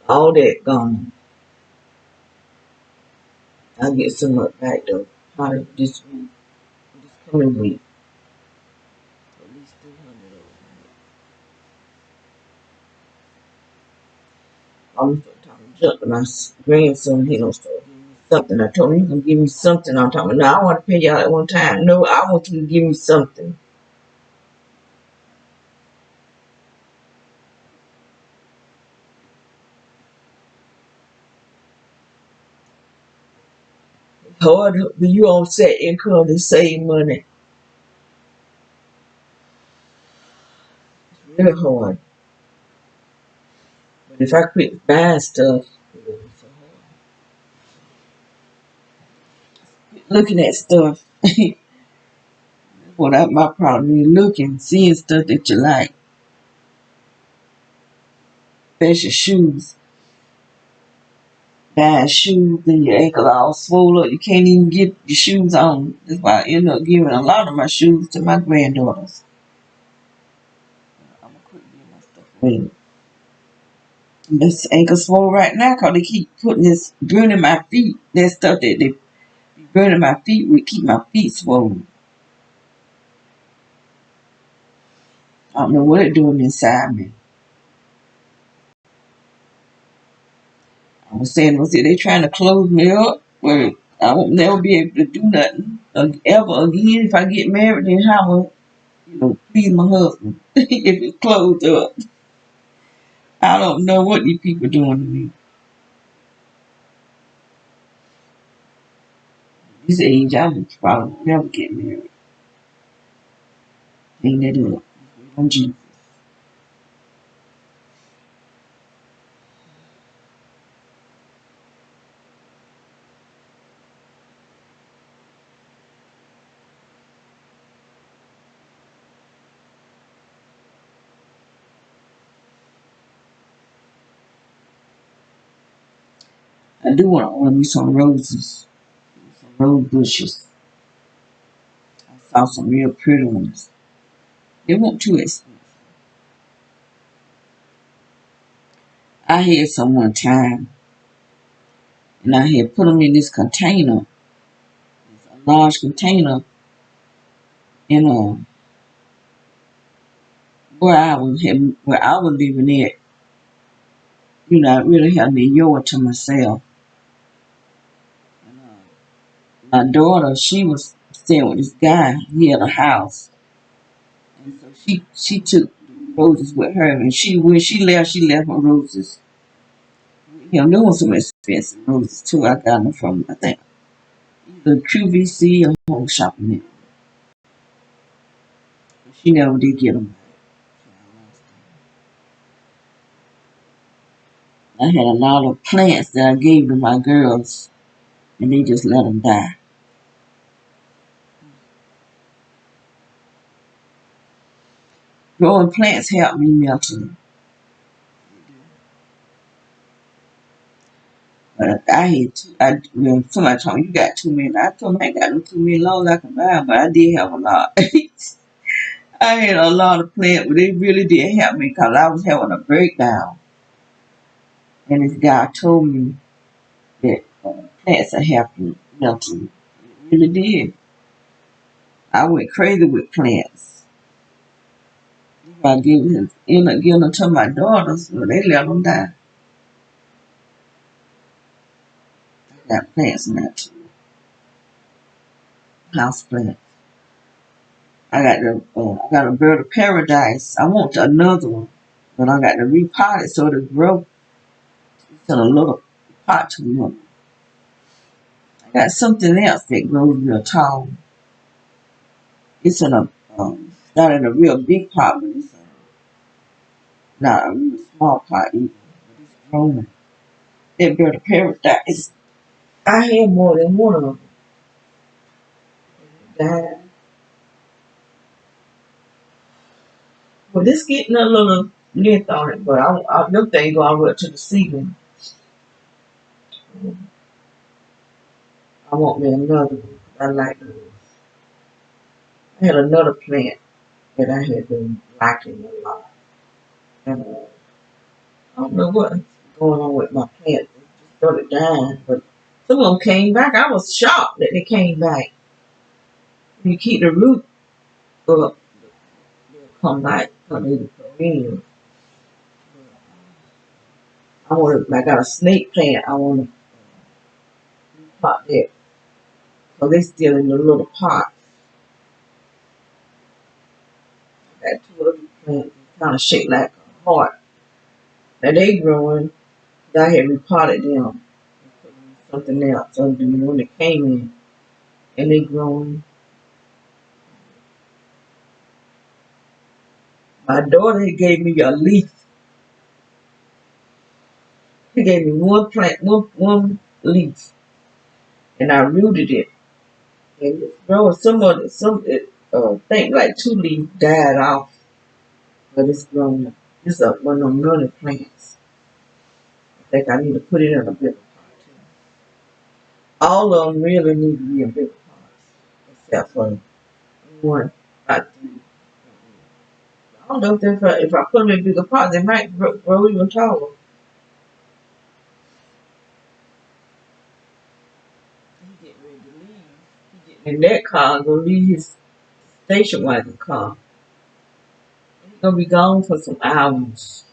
All that gone. I'll get some up back though. Probably this week, this coming week. At least 300 of them. I'm gonna start talking junk to my grandson. He don't start giving me something. I told him you can give me something. I'm talking. No, I want to pay y'all at one time. No, I want you to give me something. It's hard when you on set income to save money. It's really hard. But if I quit buying stuff, it would be so hard. Looking at stuff. Well, that's my problem. You looking, seeing stuff that you like. Especially shoes. Buying shoes and your ankle all swollen up. You can't even get your shoes on. That's why I end up giving a lot of my shoes to my granddaughters. I'm gonna quit giving my stuff away. This ankle swollen right now because they keep putting this burning my feet. That stuff that they be burning my feet would keep my feet swollen. I don't know what they're doing inside me. I was saying, they trying to close me up where I won't never be able to do nothing ever again if I get married. Then how will please my husband if it's closed up? I don't know what these people doing to me. This age, I would probably never get married. Ain't that up? On Jesus. I do want to order me some roses, some rose bushes. I saw some real pretty ones. They weren't too expensive. I had some one time, and I had put them in this container, a large container, and where I was living at, I really had the yard to myself. And, my daughter, she was staying with this guy. He had a house, and so she took roses with her, and when she left her roses. There was some expensive roses too. I got them from I think either QVC or Home Shopping Network. She never did get them. I had a lot of plants that I gave to my girls, and they just let them die. Growing plants help me mentally. But I had somebody told me you got too many. I told them I ain't got no too many loans I can buy, but I did have a lot. I had a lot of plants, but they really did help me because I was having a breakdown. And this guy told me that plants are help you mentally. It really did. I went crazy with plants. I give them to my daughters, but they let them die. I got plants now too. House plants. I got a bird of paradise. I want another one, but I got to repot it so it'll grow. It's in a little pot too much. I got something else that grows real tall. It's in a not in a real big pot, but it's not a real small pot either. But it's growing. That bird of paradise. I had more than one of them. Died. Well, this getting a little length on it, but them things go all the way up to the ceiling. I want me another one. I like those. I had another plant that I had been liking a lot. And I don't know what's going on with my plant. It just started dying, but some of them came back. I was shocked that they came back. When you keep the root up, they'll come back from the perennial. I got a snake plant. I want to pot that. So they still in the little pots. I got two other plants kind of shaped like a heart. Now they growing. I had repotted them. Something else. So when they came in and they growing. My daughter gave me a leaf. She gave me one plant, one leaf, and I rooted it. And it's growing. Think like two leaves died off, but it's growing. It's one of them running plants. I think I need to put it in a bigger pot too. All of them really need to be in bigger pots, except for one, about three. I don't know if I put them in bigger pots, they might grow even taller. He getting ready to leave. He getting in that car and gonna leave his station wagon car. He's gonna be gone for some hours.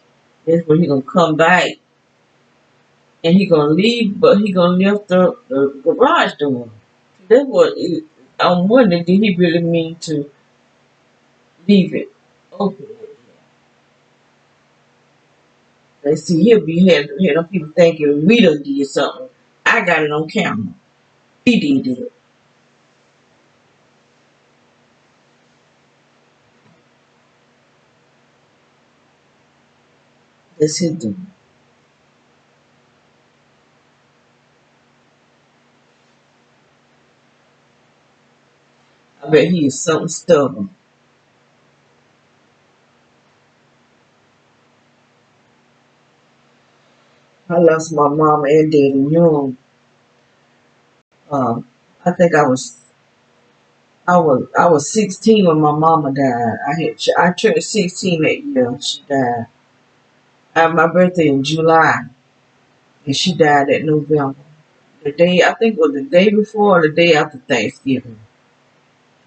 That's when he gonna come back and he gonna leave, but he gonna lift the garage door. That's what I'm wondering. Did he really mean to leave it open? Let's see. He'll be had people thinking we done did something. I got it on camera. He did it. That's his doing. I bet he is something stubborn. I lost my mom and daddy young. I think I was 16 when my mama died. I turned 16 that year. She died. I had my birthday in July, and she died at November. The day I think it was the day before or the day after Thanksgiving.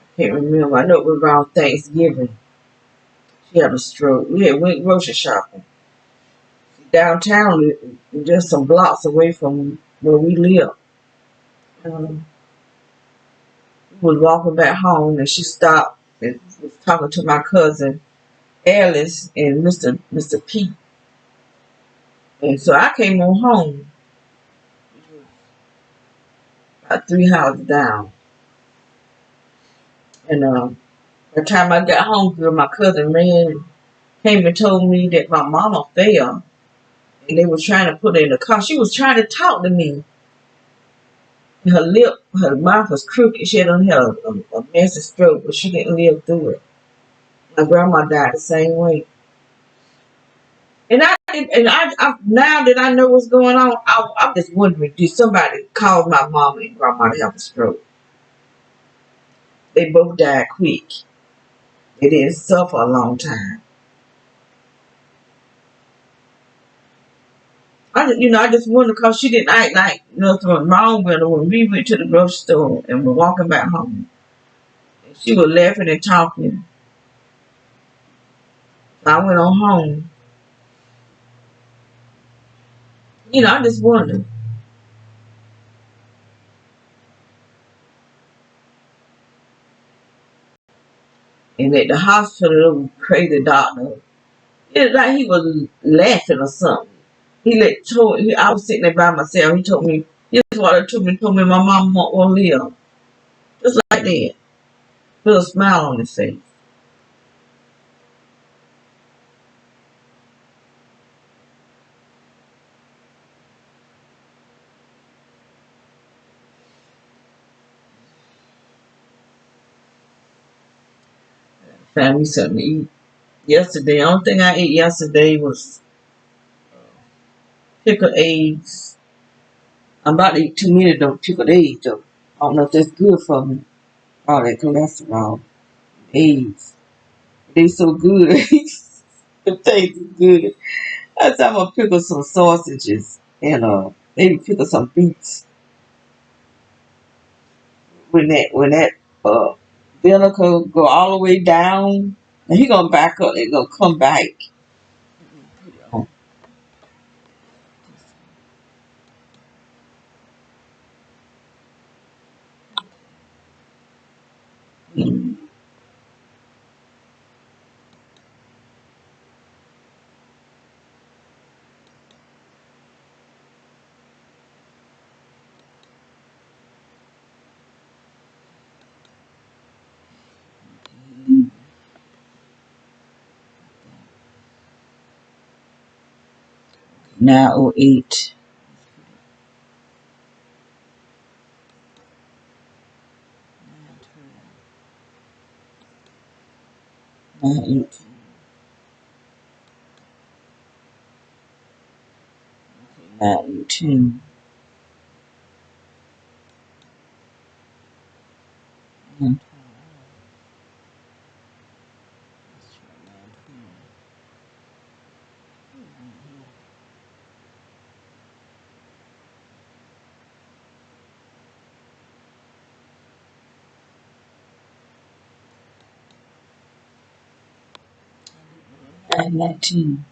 I can't remember. I know it was around Thanksgiving. She had a stroke. We had went grocery shopping downtown, just some blocks away from where we live. Um, we was walking back home, and she stopped and was talking to my cousin Alice and Mr. P. And so I came on home, about three houses down. And by the time I got home, girl, my cousin came and told me that my mama fell. and they were trying to put her in the car. She was trying to talk to me. Her mouth was crooked. She had a massive stroke, but she didn't live through it. My grandma died the same way. And I now that I know what's going on, I'm just wondering, did somebody cause my mama and grandma to have a stroke? They both died quick. They didn't suffer a long time. I just wonder because she didn't act like nothing was wrong with her when we went to the grocery store and were walking back home. She was laughing and talking. I went on home. I just wonder. And at the hospital, the crazy doctor, it's like he was laughing or something. I was sitting there by myself. He told me, his water told me my mom won't live. Just like that. With a smile on his face. Found me something to eat. Yesterday, the only thing I ate yesterday was pickled eggs. I'm about to eat too many of them pickled eggs, though. I don't know if that's good for me. All that cholesterol. Eggs. They so good. The taste is good. That's how I'm gonna pickle some sausages and maybe pickle some beets. When that uh vinegar go all the way down, and he gonna back up and gonna come back. Oh, mm, 9:08. 9:18. 9:18. Mm, 9:19.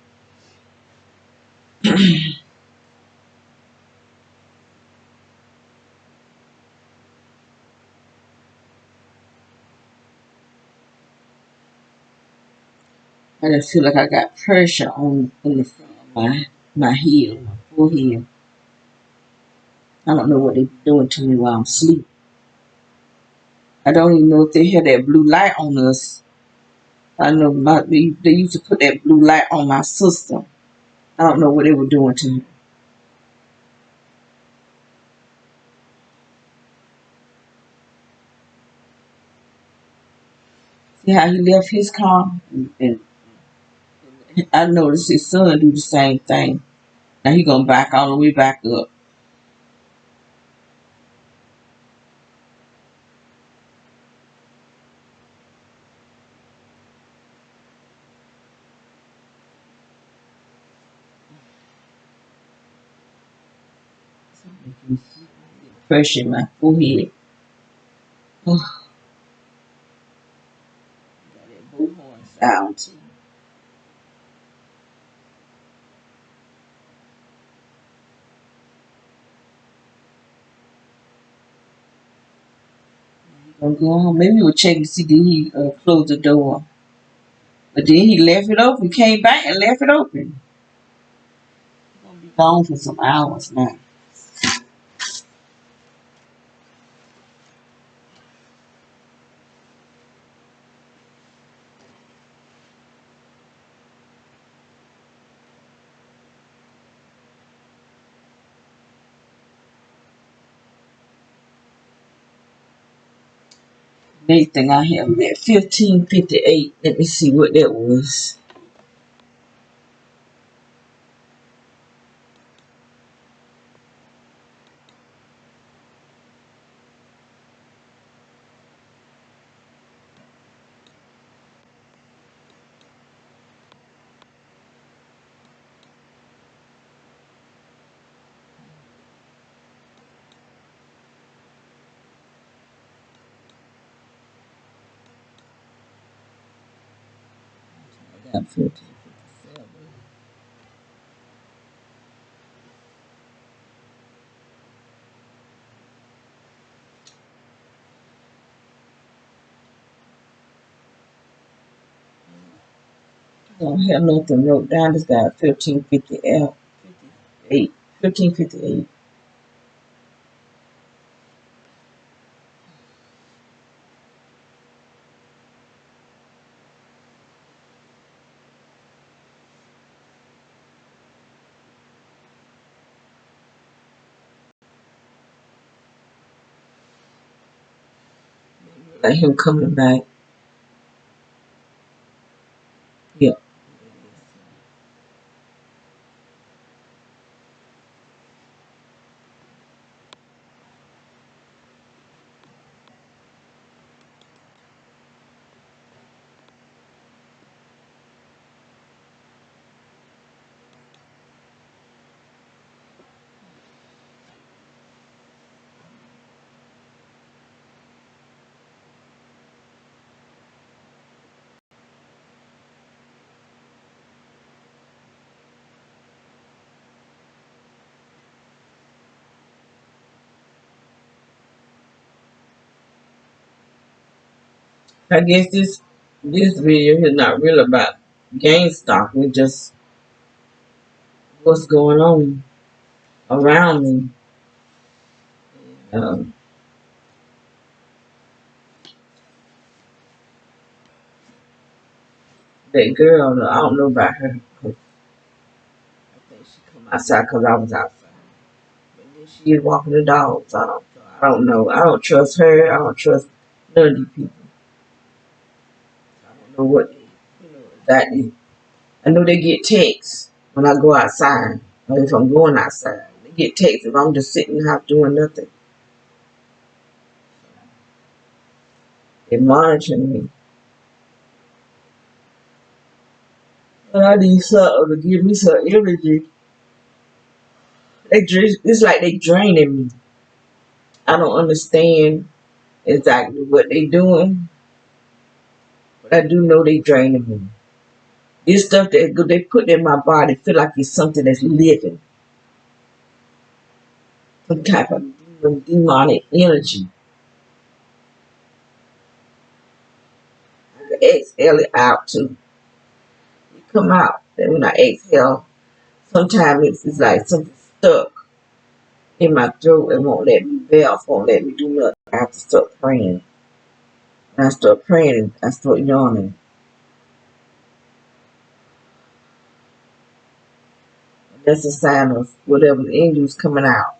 I just feel like I got pressure on in the front of my heel, my forehead. I don't know what they're doing to me while I'm asleep. I don't even know if they had that blue light on us. I know they used to put that blue light on my sister. I don't know what they were doing to me. See how he left his car? And I noticed his son do the same thing. Now he gonna back all the way back up. Pressure in my forehead. Oh, got that bullhorn sound too. Gonna go home. Maybe we'll check to see did he close the door. But then he left it open. He came back and left it open. He's gonna be gone for some hours now. Next thing I have that 1558. Let me see what that was. I got 1557. I don't have nothing wrote down. This got 1558. 1558. Like him coming back. Yeah. I guess this video is not really about GameStop. It's just what's going on around me. Um, that girl, I don't know about her. I think she come outside because I was outside. But then she is walking the dog, I don't know. I don't trust her. I don't trust none of these people. I don't know what exactly. I know they get texts when I go outside, or if I'm going outside. They get texts if I'm just sitting in the house doing nothing. They're monitoring me. But I need something to give me some energy. It's like they draining me. I don't understand exactly what they doing, but I do know they draining me. This stuff that they put in my body feel like it's something that's living, some type of demonic energy. I can exhale it out too. It come out. Then when I exhale, sometimes it's like something stuck in my throat and won't let me belch, won't let me do nothing. I have to start praying. When I start praying, I start yawning. That's a sign of whatever the angel's coming out.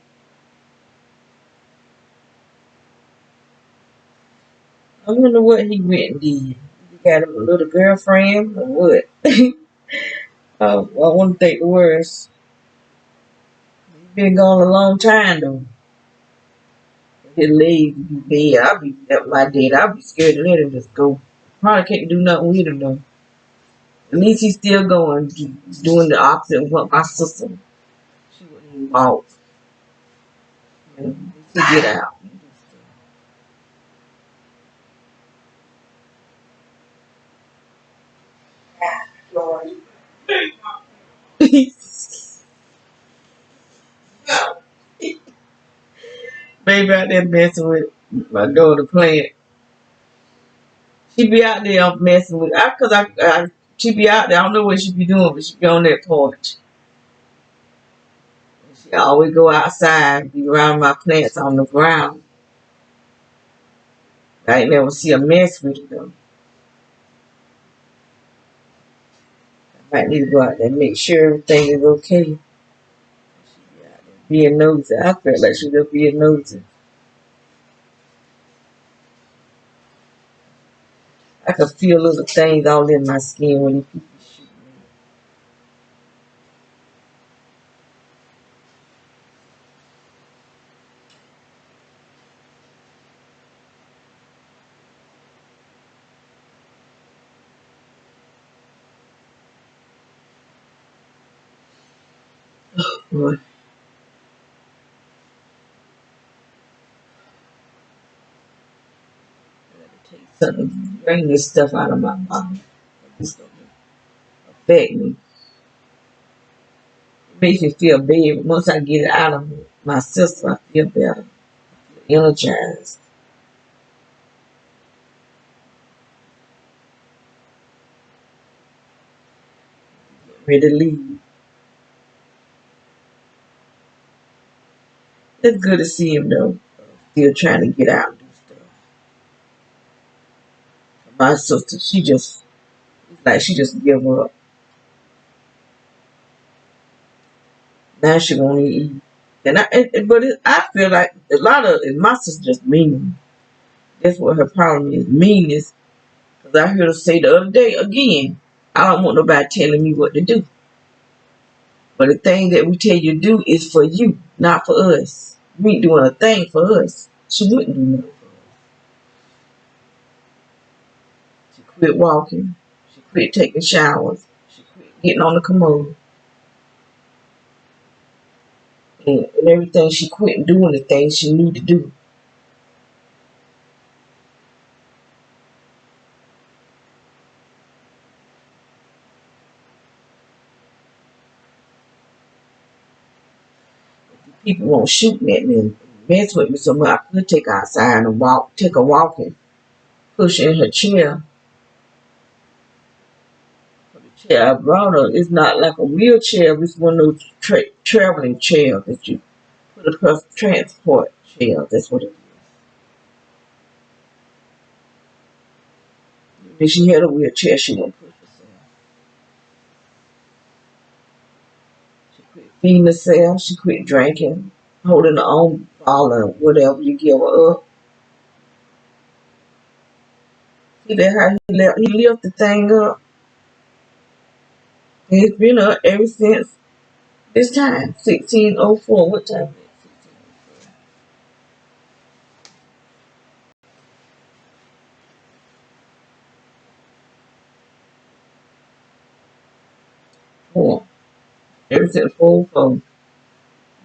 I wonder what he went and did. He got him a little girlfriend or what? I want to think the worst. He's been gone a long time though. His legs be bad. I'll be at my dad. I'll be scared to let him just go. Probably can't do nothing with him though. At least he's still going, doing the opposite of what my sister. She wouldn't even walk. To get out. Baby out there messing with my daughter playing. She be out there messing with cause she be out there. I don't know what she be doing, but she be on that porch. She always go outside, be around my plants on the ground. I ain't never see a mess with it though. I might need to go out there and make sure everything is okay. She be out there being nosy. I feel like she just being nosy. I could feel little things all in my skin when these people shoot me. Boy, I gotta take something, bring this stuff out of my body. It's gonna affect me. It makes me feel bad, but once I get it out of my system, I feel better, energized, ready to leave. It's good to see him though, still trying to get out and do stuff. My sister, she just give up. Now she won't eat. I feel like a lot of my sister just mean. That's what her problem is, meanness. Because I heard her say the other day again, I don't want nobody telling me what to do. But the thing that we tell you to do is for you, not for us. We ain't doing a thing for us. She wouldn't do nothing for us. She quit walking. She quit taking showers. She quit getting on the commode. And everything she quit doing the things she need to do. People won't shoot at me and mess with me so much. I could take her outside and take a walk and push her in her chair. But the chair I brought her is not like a wheelchair. It's one of those traveling chairs that you put across the transport chair. That's what it is. If she had a wheelchair, she wouldn't push herself. She quit feeding herself. She quit drinking, holding her own bottle or whatever you give her up. See that how he left the thing up? And it's been up ever since this time, 1604. What time is it? 1604. Ever since 404,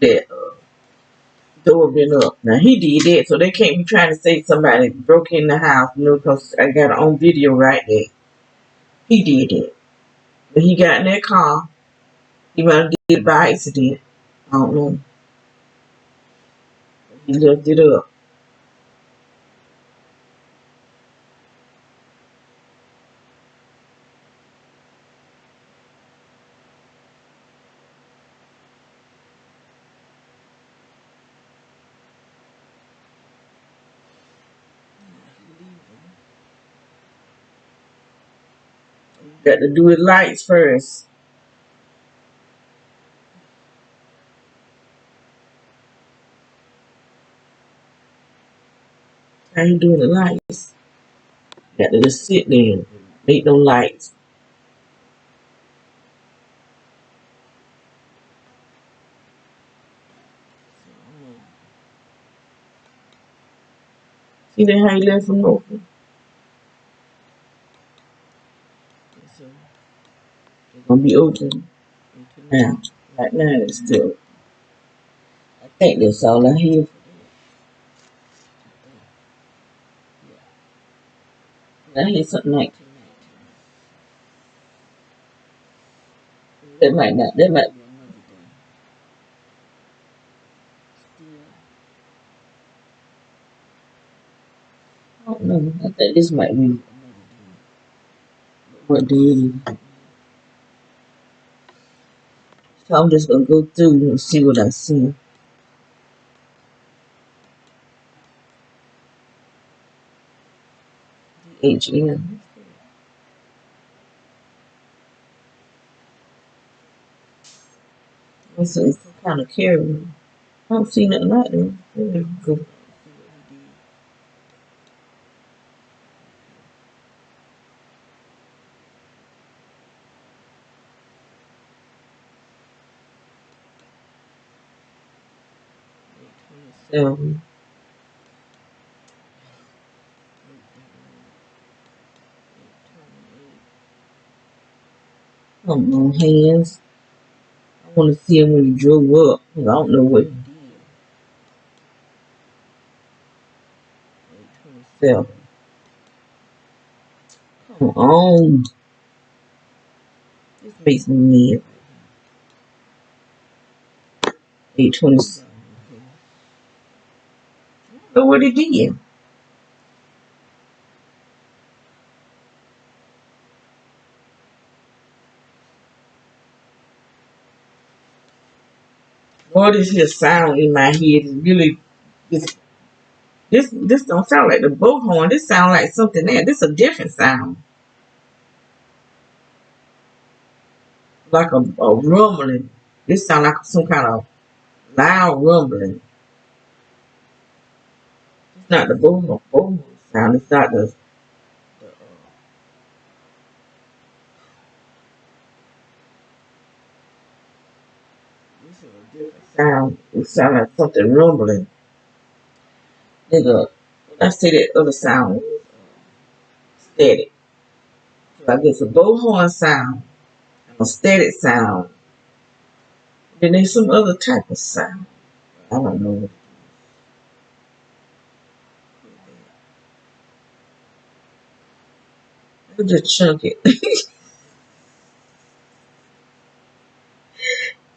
that door been up. Now he did that, so they can't be trying to say somebody broke in the house, because I got it on video right there. He did it. When he got in that car, he might have did it by accident. I don't know. He left it up. Got to do his lights first. How you doing the lights? Got to just sit there and make them lights. See that how you left them open? So they're gonna be open now. Right now it's still. I think that's all I hear. I hear something like that might not. That might be another day. I don't know. I think this might be another day. What day it is? So I'm just gonna go through and see what I see. DHN. This is some kind of carrier. I don't see nothing like that. Let me go. 8:27. Come on, hands. I want to see him when he drove up. I don't know what he did. 8:27. Come on. This makes me mad. 8:27. I don't know what he did. Lord, this here sound in my head is really this don't sound like the boat horn. This sound like something else. This a different sound. Like a rumbling. This sound like some kind of loud rumbling. It's not the boat horn sound. It's not the this is a different sound. It sound like something rumbling. Nigga, when I say that other sound was static. So I guess a boat horn sound and a static sound. Then there's some other type of sound. I don't know what it is. I'll just chunk it.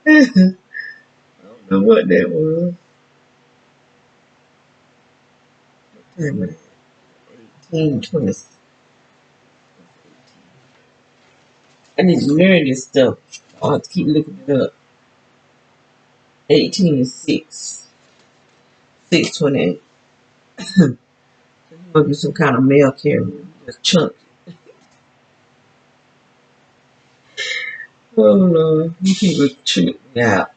I don't know what that was. What time is it? 18:20. I need to learn this stuff. I'll have to keep looking it up. 18 and 6. 6:28. He must be some kind of mail carrier. Just chunk. Oh Lord, you people trick me out.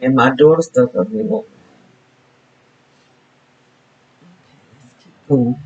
And my daughter stuff up here. Okay, let's keep going.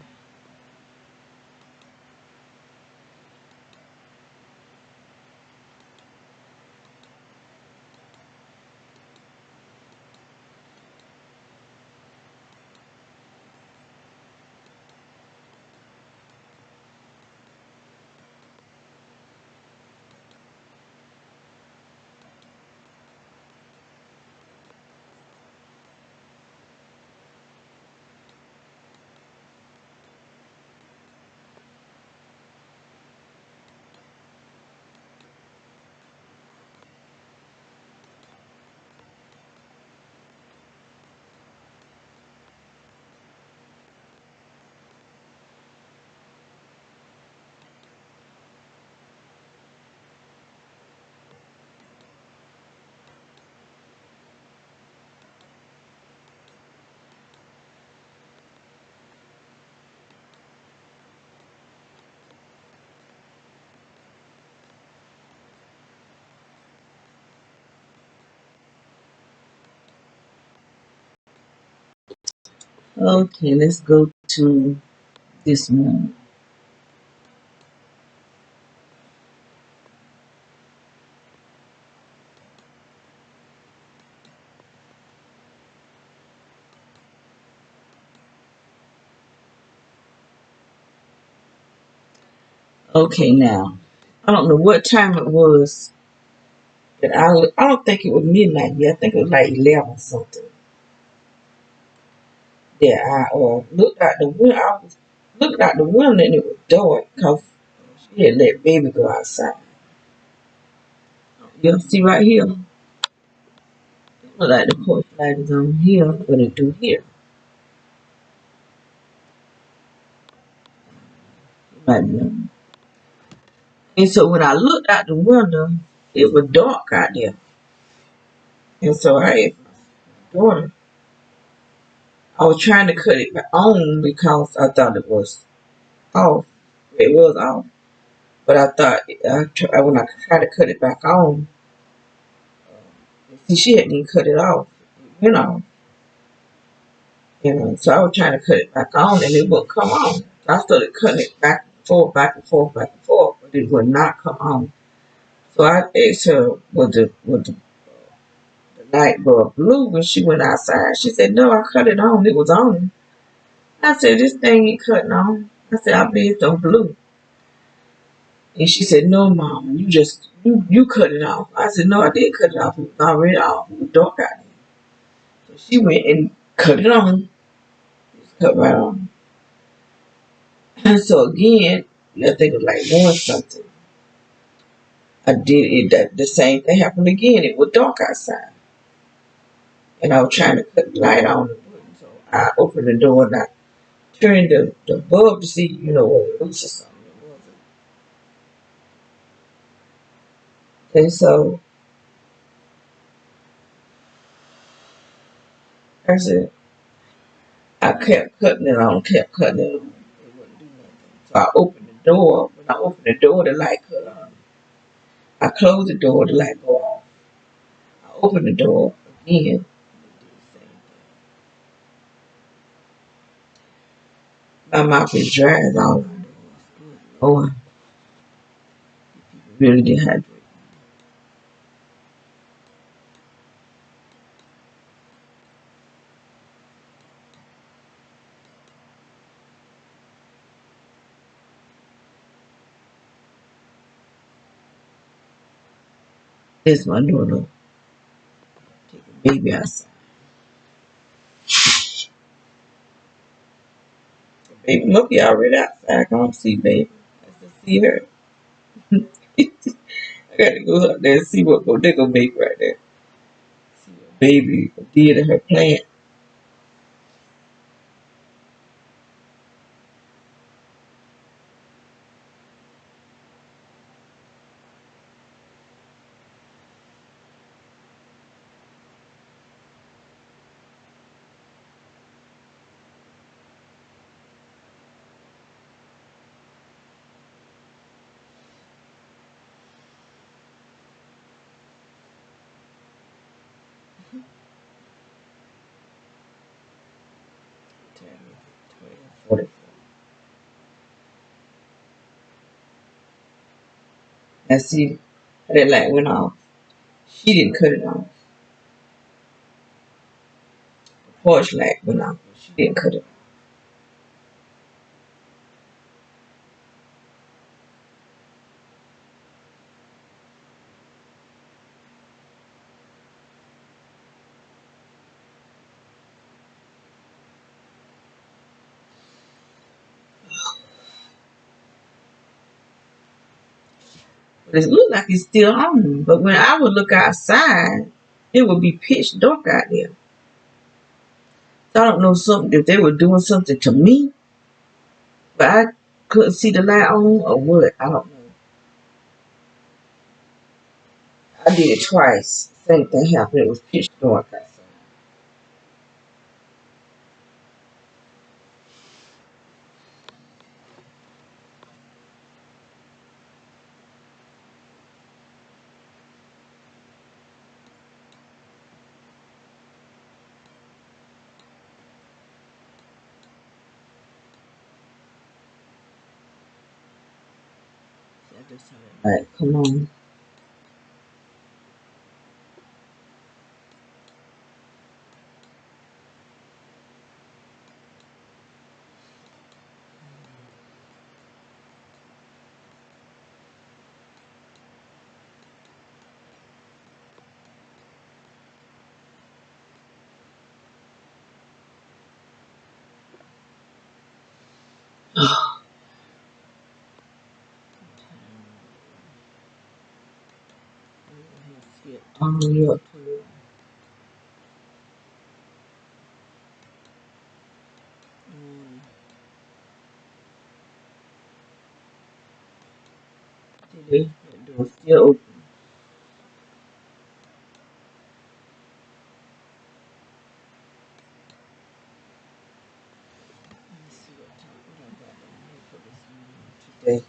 Okay, let's go to this one. Okay, now I don't know what time it was, but I don't think it was midnight yet. I think it was like 11 something. Yeah, I looked out the window. I was looking out the window and it was dark because she had let baby go outside. You see right here, it look like the porch light is on here, but it do here. It might be on. And so when I looked out the window, it was dark out there. And so I asked my daughter, I was trying to cut it back on because I thought it was off. It was off. But I thought when I tried to cut it back on, see, she hadn't even cut it off. It went off. So I was trying to cut it back on and it wouldn't come on. So I started cutting it back and forth, but it would not come on. So I asked her, the light bulb blue when she went outside? She said, no, I cut it on. It was on. I said, this thing ain't cutting on. I said, I bet it's on blue. And she said, no, Mom, you cut it off. I said, no, I did cut it off. It was already off. It was dark out there. So she went and cut it on. Just cut right on. And so again, I think it was like one something. I did it. The same thing happened again. It was dark outside. And I was trying to cut the light on. So I opened the door and I turned the bulb to see, whether it was or something. It wasn't. And so I said, I kept cutting it on, kept cutting it on. It wouldn't do nothing. So I opened the door. When I opened the door, the light cut on. I closed the door, the light go off. I opened the door again. It did the same thing. My mouth is dry as all my doors. Good Lord. Really dehydrated. This my daughter. Take a baby outside. Baby, look, you already outside. I can't see baby. I just see her. I gotta go out there and see what they gonna make right there. See what baby did to her plant. Time is 12:44. Now see, that light went off. She didn't cut it off. The porch light went off. She didn't cut it off. But it looked like it's still on. But when I would look outside, it would be pitch dark out there. So I don't know something if they were doing something to me, but I couldn't see the light on or what. I don't know. I did it twice. Same thing happened. It was pitch dark outside. So I just had it like, come on. On your today. The door still open. Let me see what I got on here for this morning today.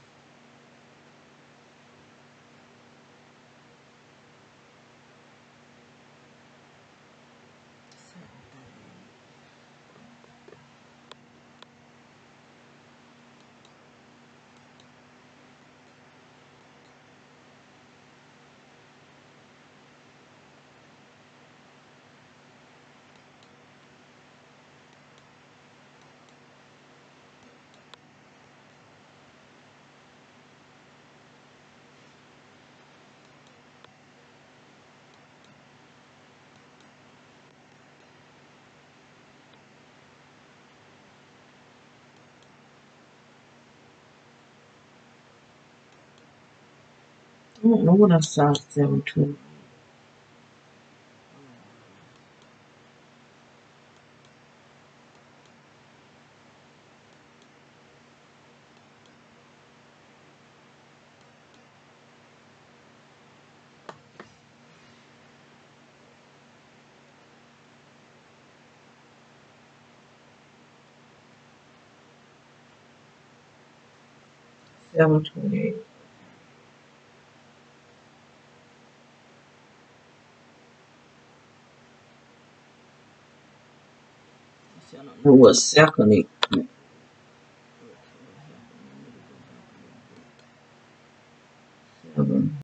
I don't know what I saw 720. 728. I don't know what second it. Seven.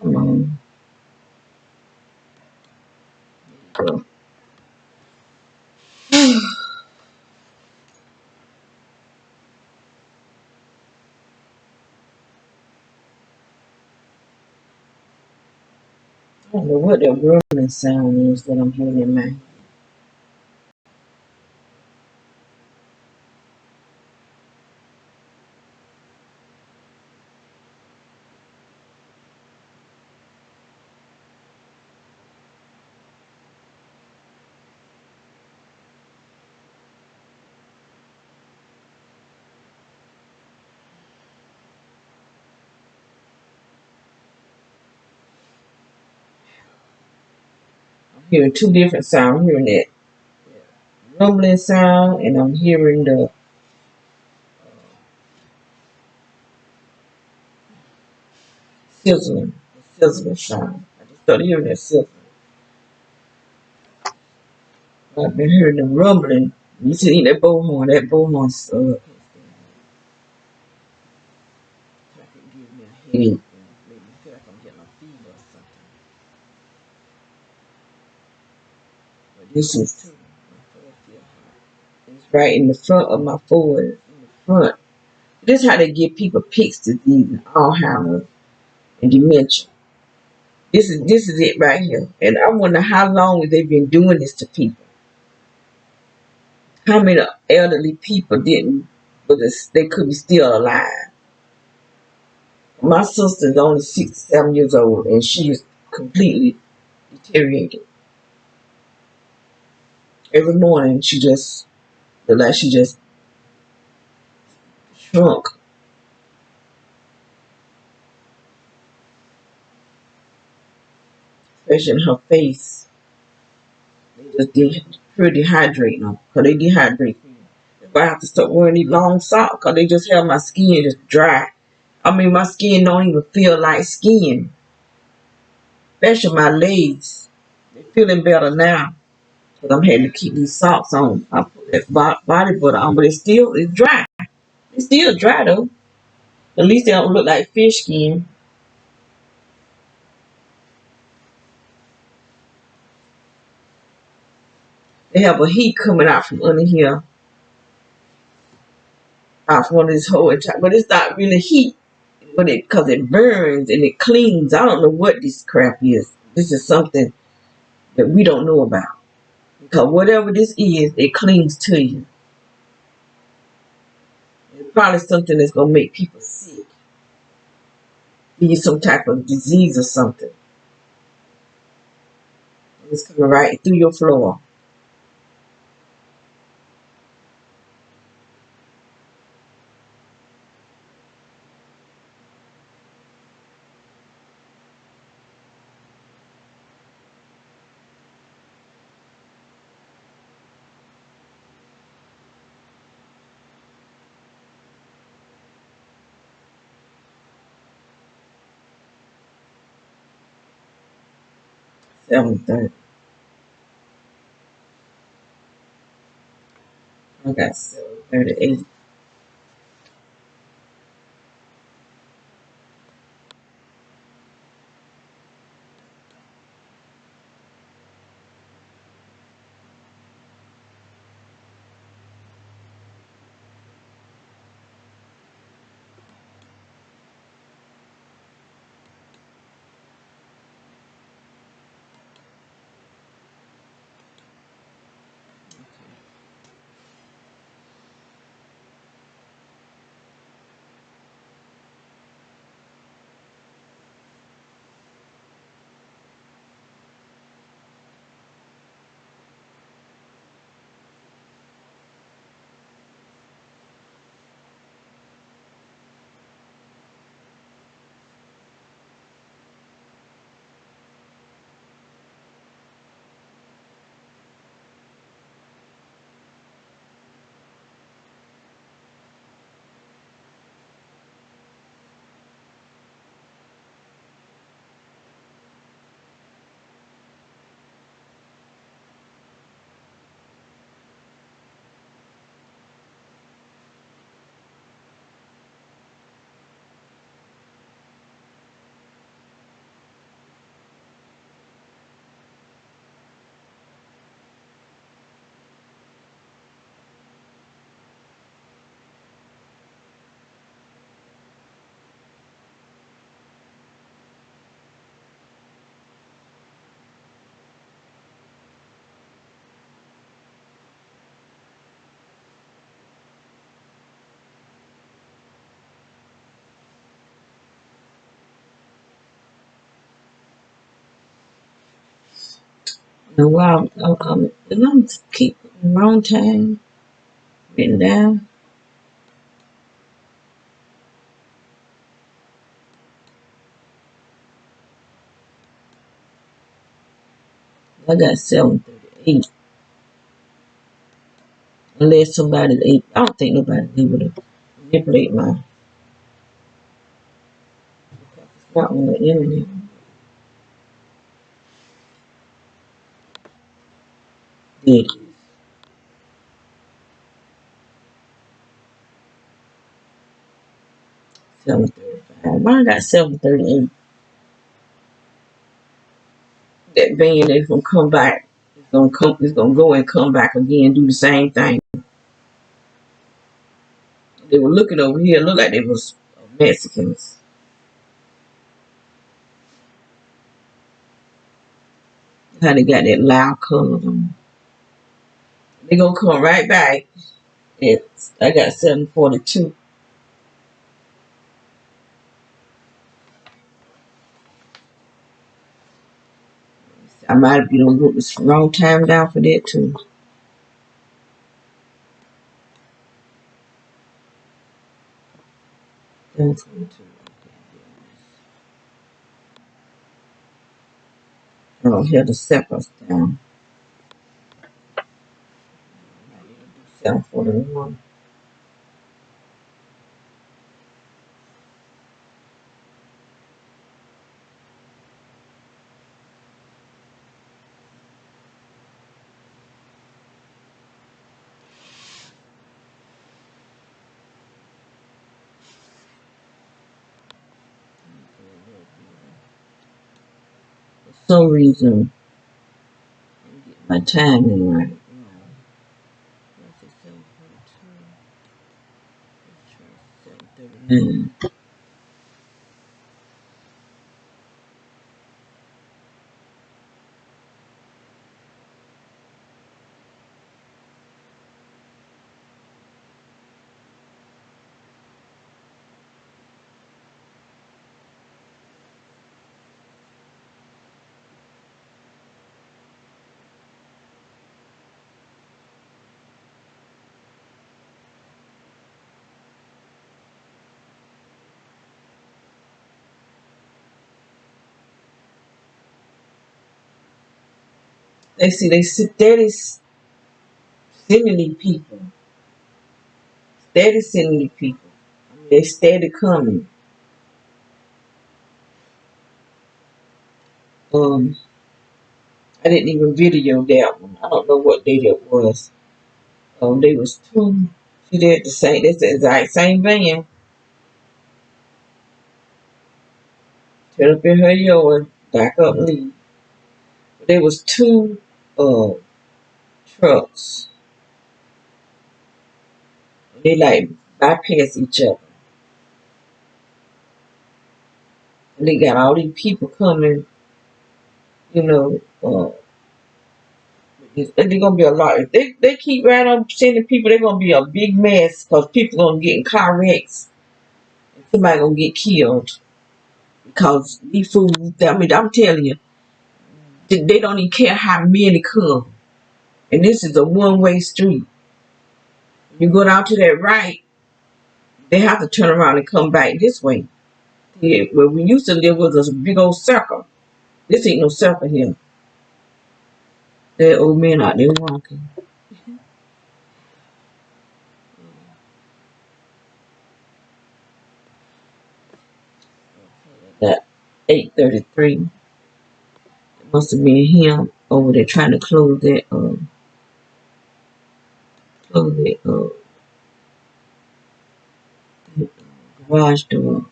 Come on. Go. I don't know what that rumbling sound is that I'm hearing in my. I'm hearing two different sounds. I'm hearing that rumbling sound, and I'm hearing the sizzling, sound. I just started hearing that sizzling. I've been hearing the rumbling. You see that bullhorn. That bullhorn's give me a headache. Make me feel like I'm getting a fever or something. But this is too. It's right in the front of my forehead. In the front. This is how they give people Pick's disease and Alzheimer's and dementia. This is it right here. And I wonder how long have they been doing this to people. How many elderly people didn't, but they could be still alive. My sister's only 67 years old, and she is completely deteriorated. Every morning, she just looked like she just shrunk, especially in her face. They just pretty dehydrating them, because they dehydrate me. That's why I have to start wearing these long socks, because they just have my skin just dry. I mean, my skin don't even feel like skin, especially my legs. They're feeling better now. But I'm having to keep these socks on. I put that body butter on, but it's dry. It's still dry though. At least they don't look like fish skin. They have a heat coming out from under here, out from under this whole entire, but it's not really heat. But because it burns and it cleans. I don't know what this crap is. This is something that we don't know about. Because whatever this is, it clings to you. It's probably something that's gonna make people sick. Give you some type of disease or something. It's coming right through your floor. Seven 30. I got 7:38. And while I'm keep the wrong time written down. I got 7:38. Unless somebody's able, I don't think nobody's able to manipulate my. It's not on the internet. Yeah, 7:35. Mine got 7:38. That van is gonna come back. It's gonna go and come back again, do the same thing. They were looking over here, looked like they was Mexicans. How they got that loud color on. They gonna come right back. I got 7:42. I might have been on the wrong time down for that too. 7:22. I don't have the seconds down. 7:41. For some reason, my timing right. 7:39. They steady sending these people. Steady sending these people. I mean, they steady coming. I didn't even video that one. I don't know what day that was. They was two. She did the same. It's the exact same van. Turn up in her yard, back up, and leave. But there was two uh trucks. They like bypass each other. And they got all these people coming. You know, they're gonna be a lot. If they keep right on sending people, they're gonna be a big mess because people gonna get in car wrecks and somebody gonna get killed because these fools. I mean, I'm telling you, they don't even care how many come. And this is a one-way street. You go down to that right, they have to turn around and come back this way. Yeah, where we used to live was a big old circle. This ain't no circle here. That old man out there walking. That 8:33. It must have been him over there trying to close that garage door.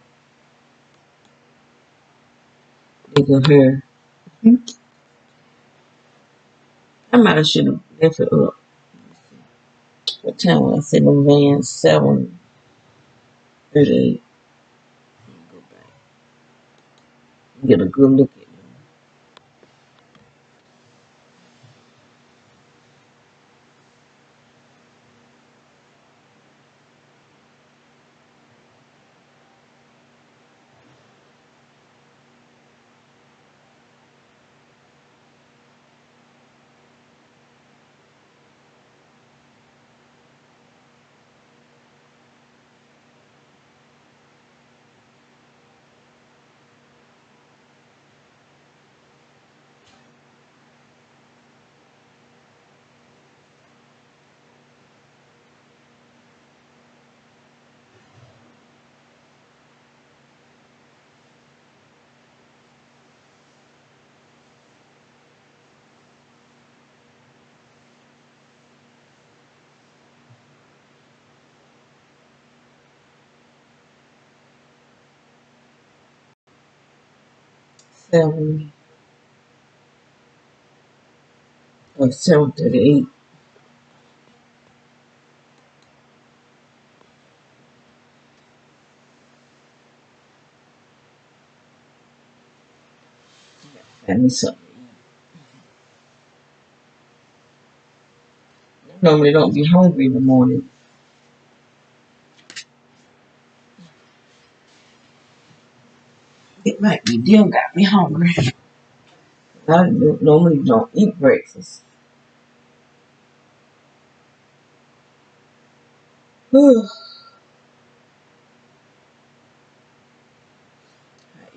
Nigga her. I might have should have left it up. What time was I sitting in the van? 7:38. Go back. Get a good look at them. 7 or 7:38. Find me something to eat. I normally don't be hungry in the morning. It might be them got me hungry. I normally don't eat breakfast. I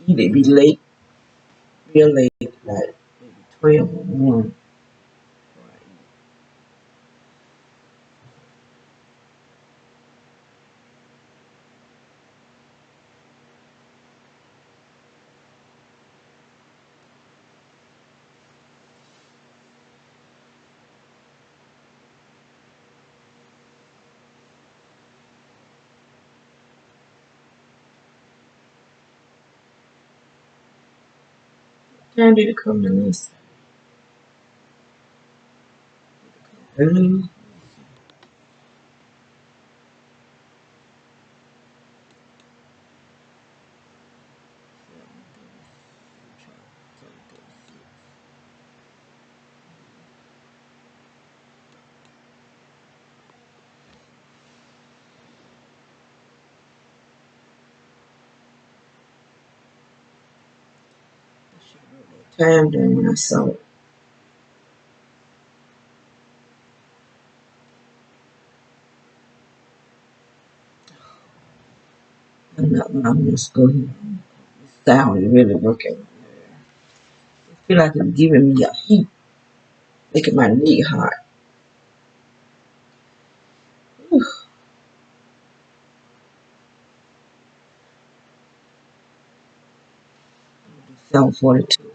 eat it be late, real late, like maybe 12 or 1. Time did it come to this? Early. Time down when I saw it. I'm just going. This sound is really working. I feel like it's giving me a heat, making my knee hot. Whew. 7:42.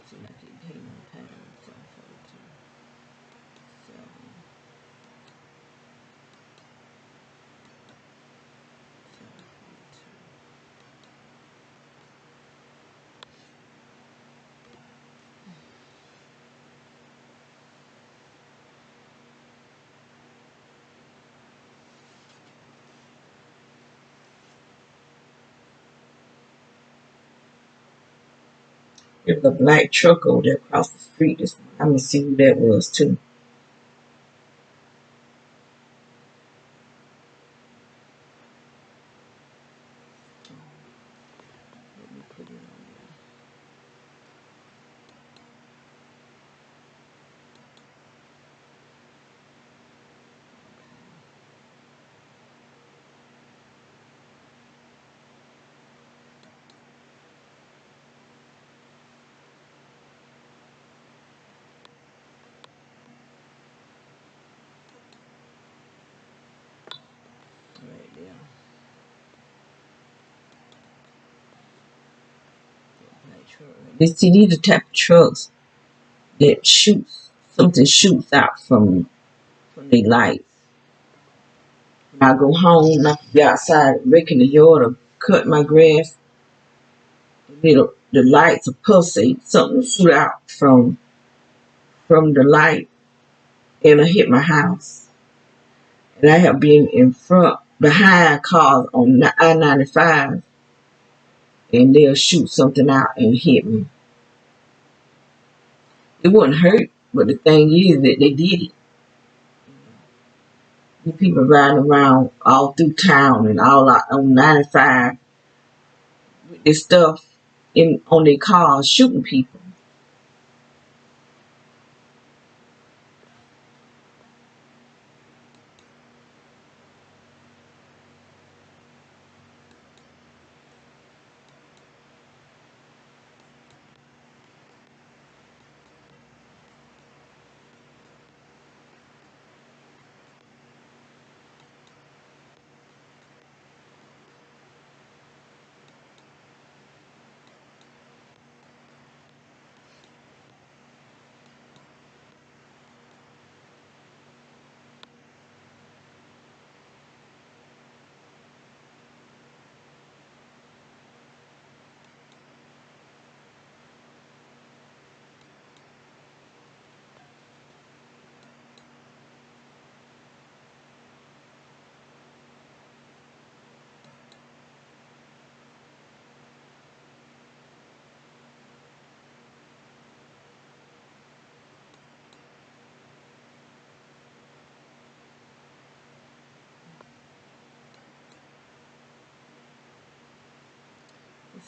There's a black truck over there across the street. I'm gonna see who that was too. Let me put it on right there. Black truck. These the type of trucks that shoots out from their lights. When I go home, I can be outside raking the yard or cut my grass. The lights will pulsate. Something will shoot out from the light and it'll hit my house. And I have been behind cars on I-95, and they'll shoot something out and hit me. It wouldn't hurt, but the thing is that they did it. The people riding around all through town and all out on 95 with this stuff on their cars shooting people.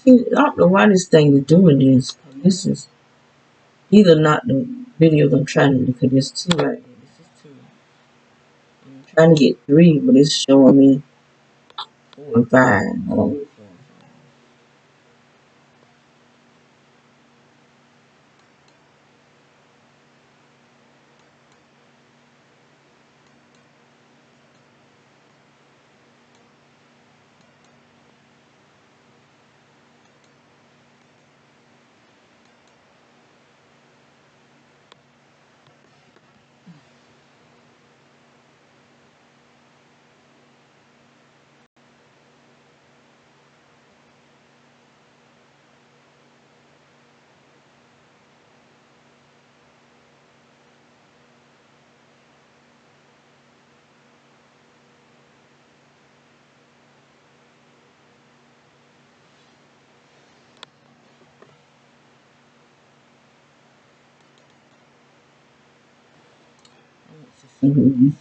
See, I don't know why this thing is doing this. This is either not the videos I'm trying to do because it's two right here. This is two. I'm trying to get three, but it's showing me 4 and 5. I don't know 4 and 5. I want to see who this is.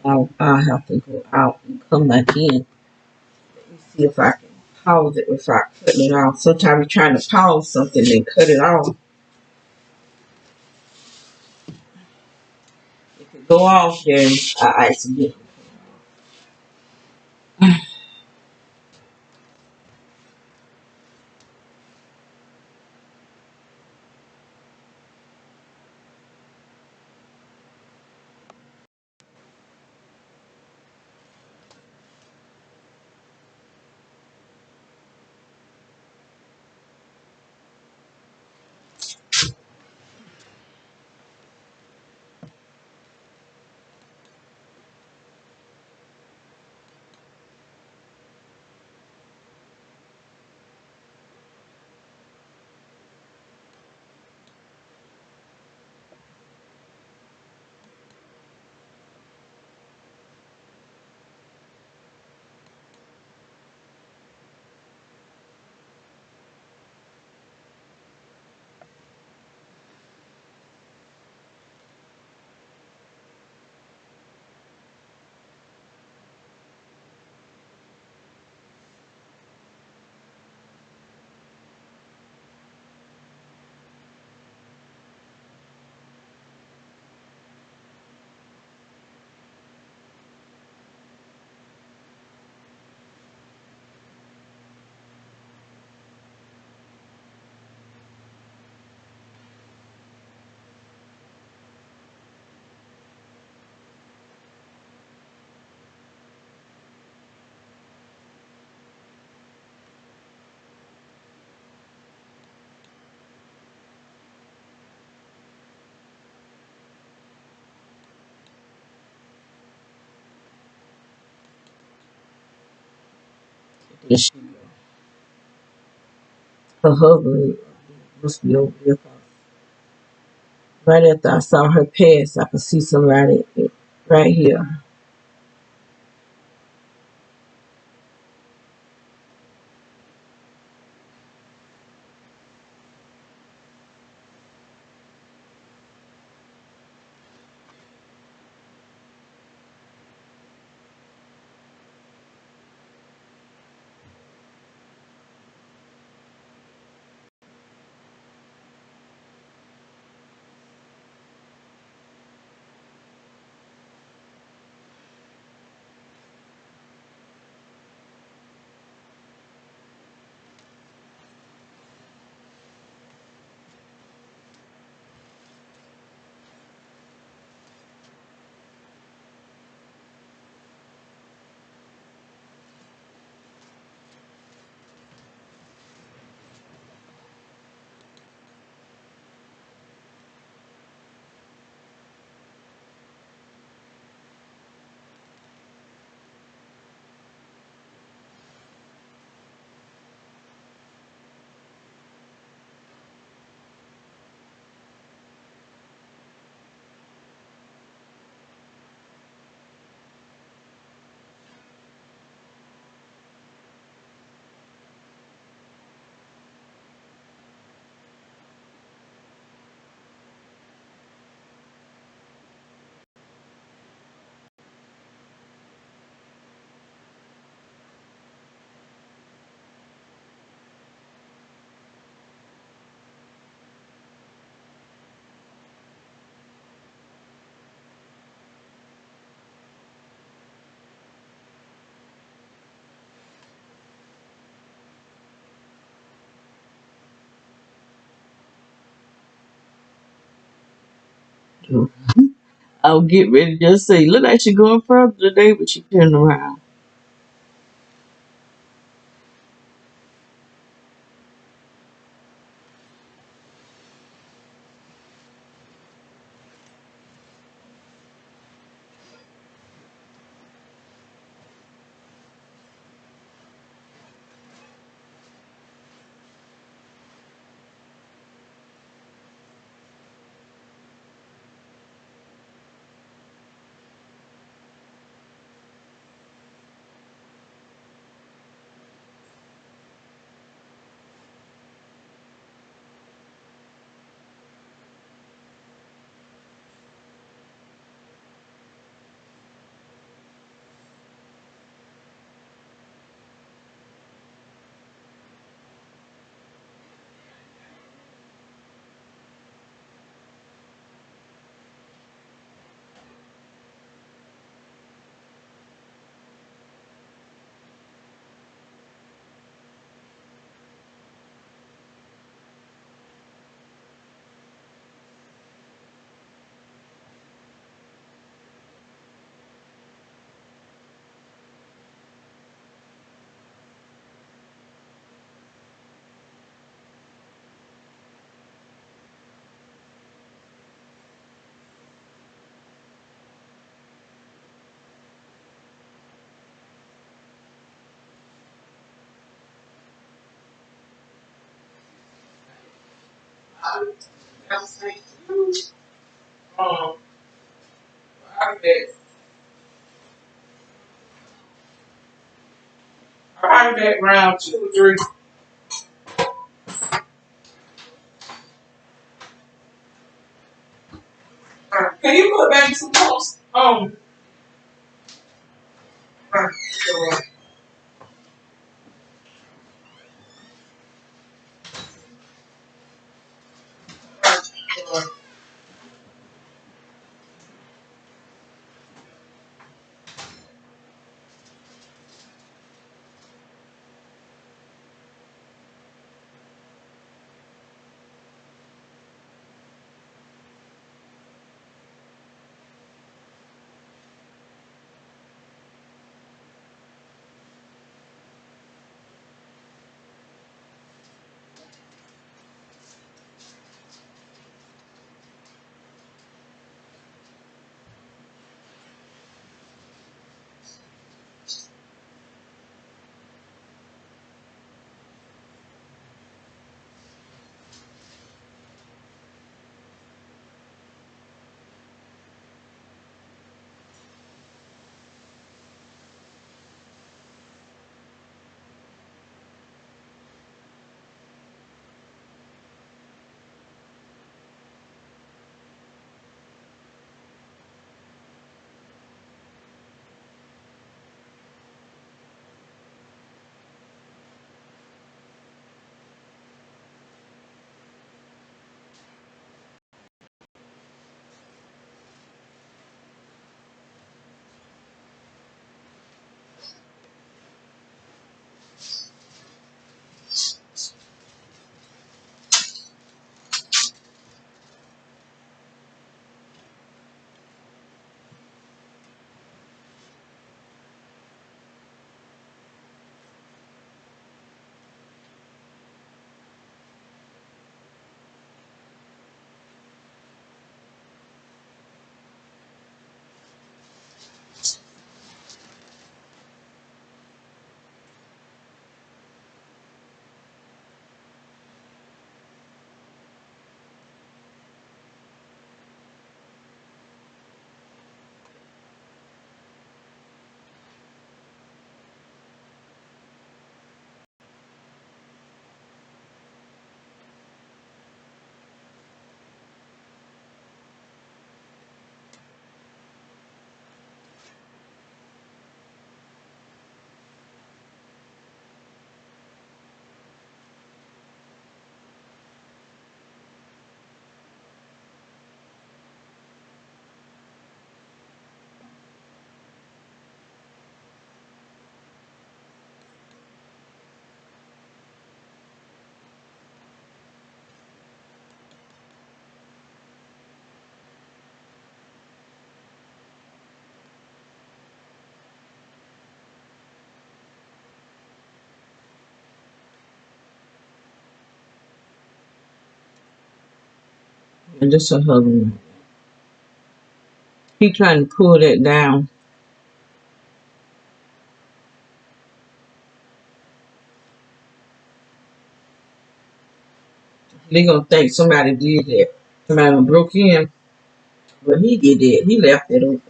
I'll have to go out and come back in. Let me see if I can pause it without cutting it off. Sometimes you're trying to pause something and cut it off. If it go off, then I accidentally. There she go. Her husband must be over there. Right after I saw her pass, I could see somebody right here. I'll get ready to just say, look like she's going further today, but she turned around. I'm saying, um, I bet, I bet round 2 or 3. Can you put back some posts on? Sure. Sure. And this her husband. He trying to pull that down. They gonna think somebody did that. Somebody broke in. But he did that. He left it open.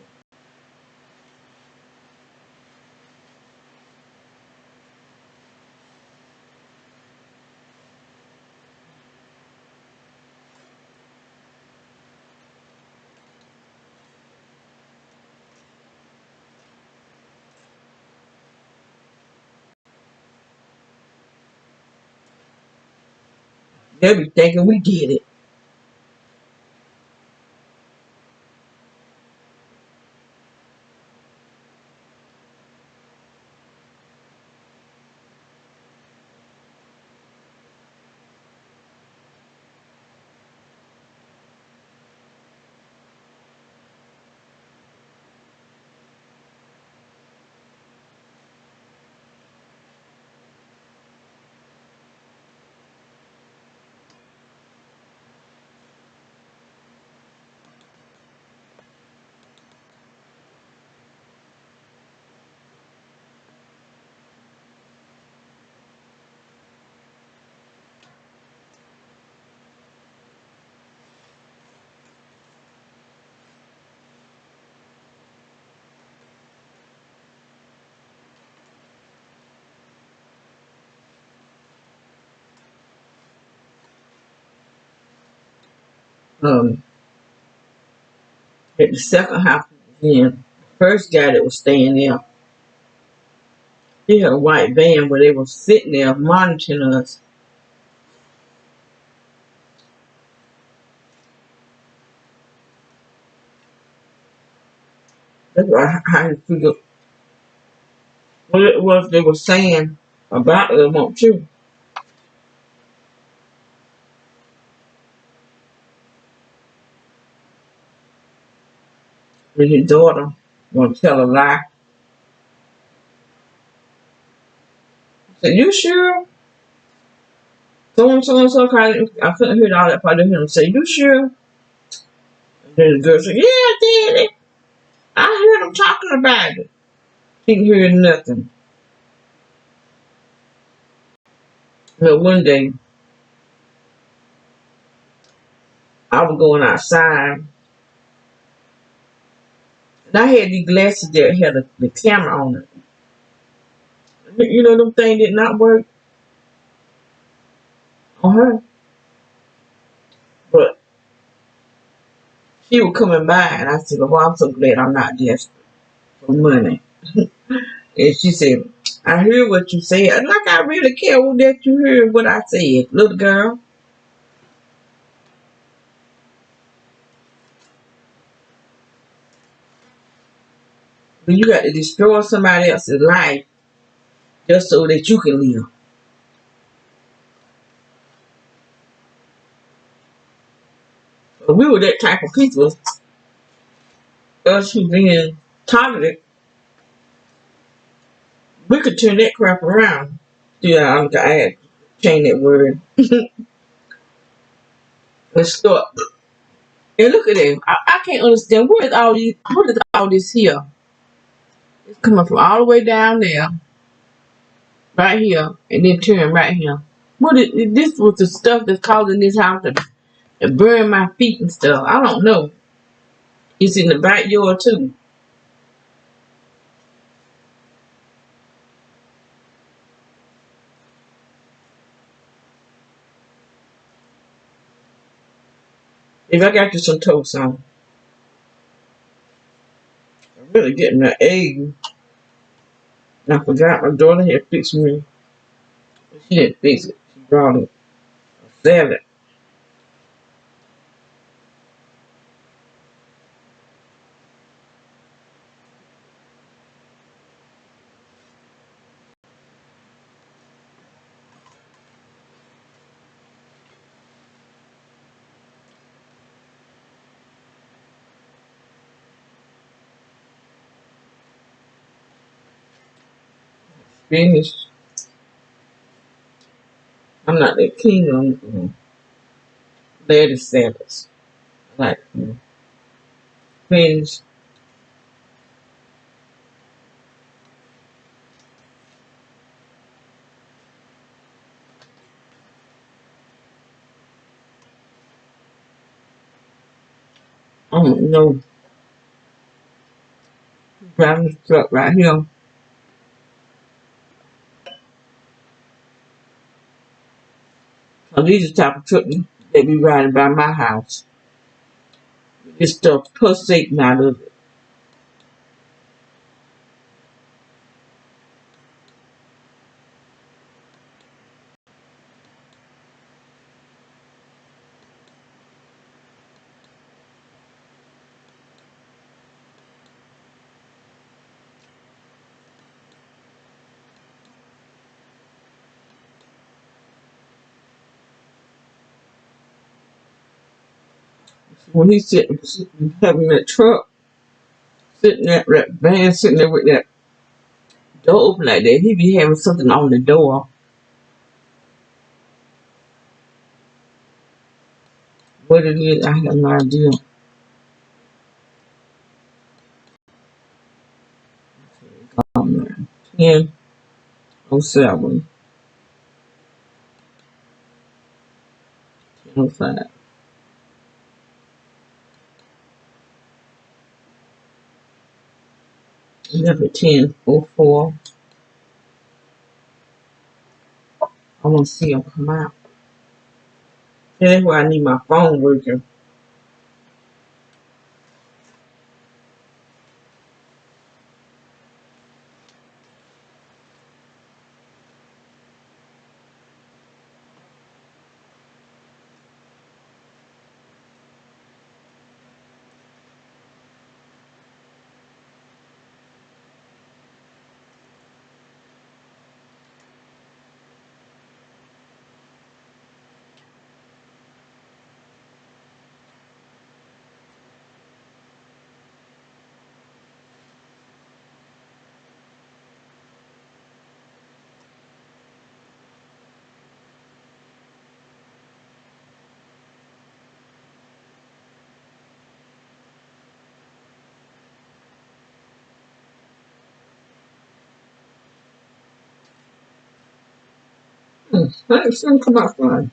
They be thinking we did it. Um, at the second house, then first guy that was staying there, he had a white van where they were sitting there monitoring us. That's why I figured what it was they were saying about them, won't you? With his daughter gonna tell a lie. I said, you sure? So I couldn't hear all that part of him say, you sure? And then the girl said, yeah, I did it. I heard them talking about it. She didn't hear nothing. But one day, I was going outside, and I had these glasses that had the camera on it. You know, them things did not work on her. But she was coming by, and I said, well, I'm so glad I'm not desperate for money. And she said, I heard what you said. Like I really care that you heard what I said, little girl. But you got to destroy somebody else's life just so that you can live. But we were that type of people. Us who being targeted, we could turn that crap around. Yeah, I had to change that word. Let's start. And look at them. I can't understand what is all this here? It's coming from all the way down there, right here, and then turn right here. This was the stuff that's causing this house to burn my feet and stuff. I don't know. It's in the backyard too. If I got you some toast on, I'm really getting that egg. And I forgot my daughter had fixed me. She didn't fix it. She brought it a salad. Spinach. I'm not that keen on lettuce salads. Like finish. I don't know. Driving this truck right here. So these are the type of truck they be riding by my house. This stuff pulsating out of it. When he's sitting having that truck, sitting there, that van sitting there with that door open like that, he be having something on the door. What it is, I have no idea. 10:07, 10:05. Number 10:04. I want to see him come out. That's why I need my phone working. I ain't seen him come out fine.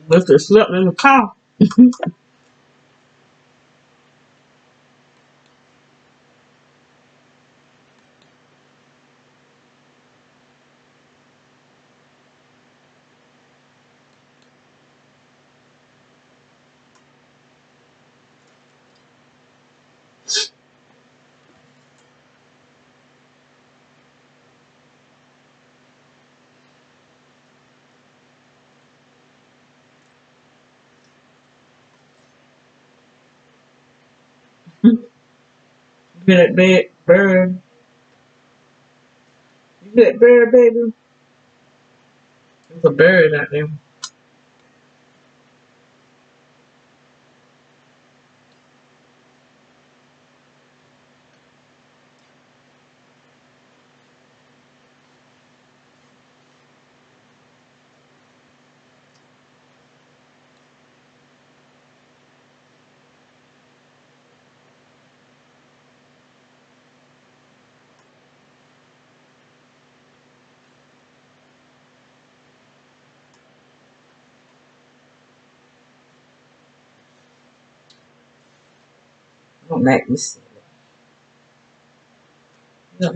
Must have slept in the car. You hear that bad bird? You hear that bird, baby? There's a bird out there. Don't make me see it. What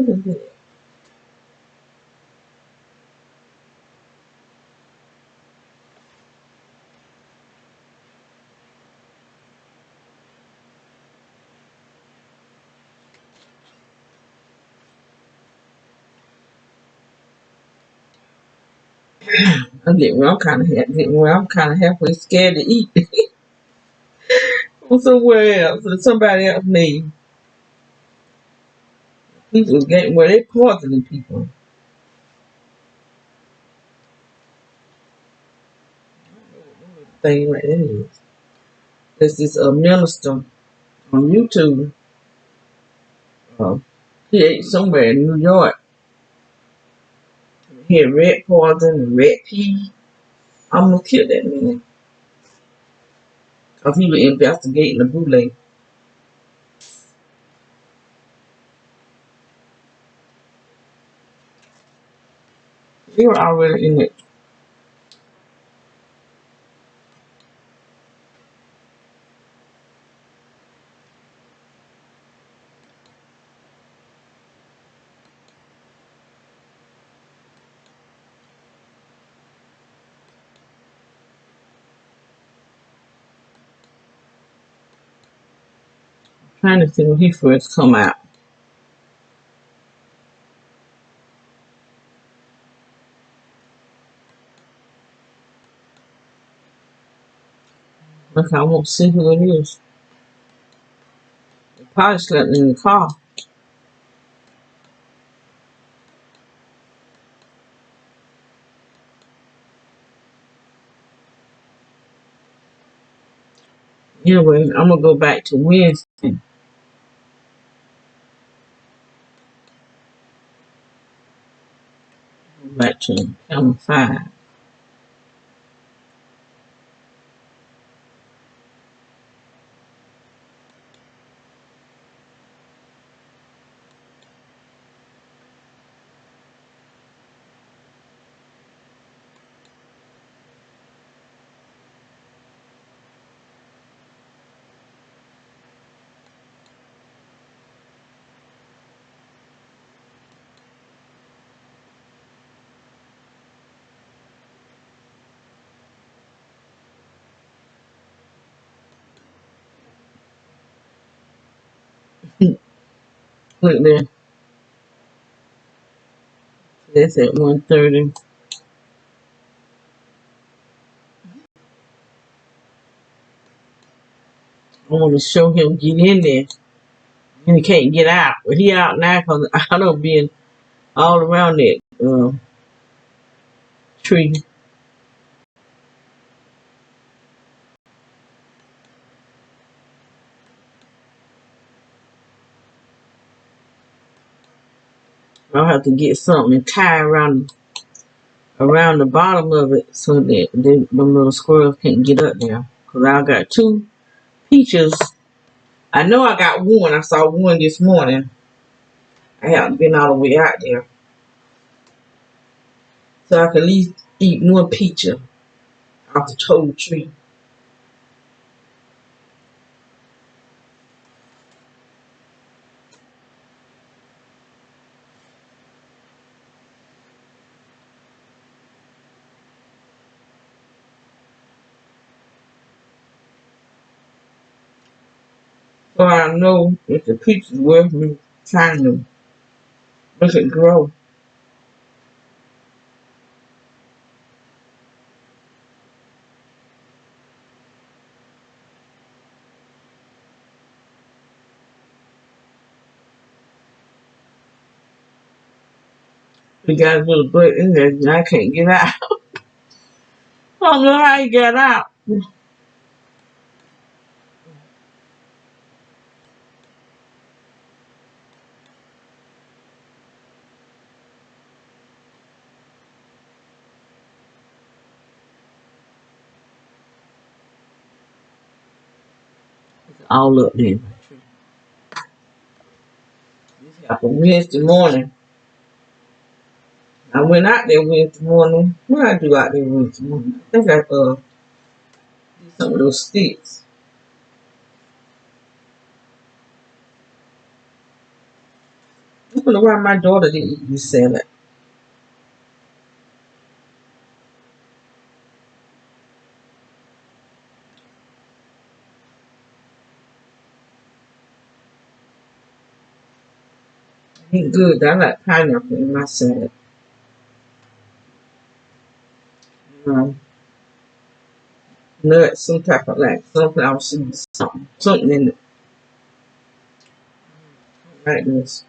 is it? I'm kind of halfway scared to eat. Or somewhere else, or somebody else need. People getting where they poisoning people. Thing like that is. There's this minister on YouTube. He ate somewhere in New York. He had red poison and red pea. I almost killed that man. Because he was investigating the boule. They were already in it. Trying to see when he first come out. Look, I won't see who it is. They probably slept in the car. Anyway, I'm gonna go back to Wednesday. Go back to Channel 5. Look there. That's at 1:30. I want to show him get in there. And he can't get out. But he out now because I don't be all around that tree. I'll have to get something and tie around the bottom of it so that the little squirrels can't get up there. Because I got two peaches. I know I got one. I saw one this morning. I haven't been all the way out there. So I can at least eat one peach off the total tree. So I know if the peach is worth me trying to make it grow. We got a little butt in there and I can't get out. I don't know how he got out. It's all up there. This happened Wednesday morning. I went out there Wednesday morning. What I do out there Wednesday morning? I think I did some of those sticks. I don't know why my daughter didn't eat this salad. It ain't good. I like pineapple in my salad. Um, Nuts, some type of like sunflower seeds, something in it like this.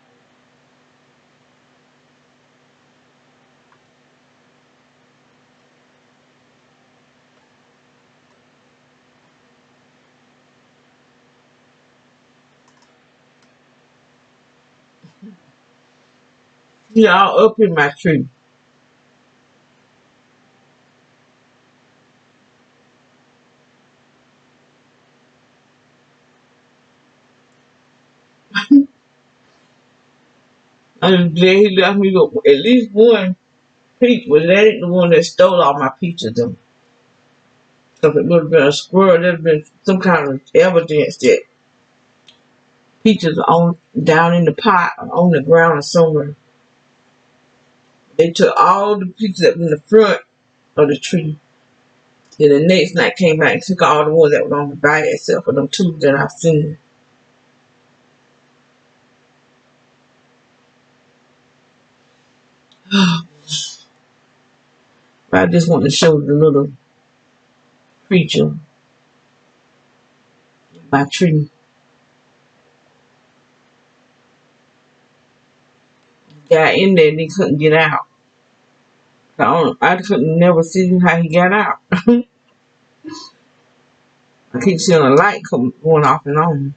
He all up in my tree. I'm glad he left me go at least one peach, but that ain't the one that stole all my peaches though. So if it would have been a squirrel, there'd have been some kind of evidence that peaches are on down in the pot or on the ground or somewhere. They took all the peaches that were in the front of the tree. Then the next night came back and took all the ones that were on the back except for them two that I've seen. But I just want to show the little creature, my tree. Got in there and he couldn't get out. I couldn't never see how he got out. I keep seeing a light going off and on.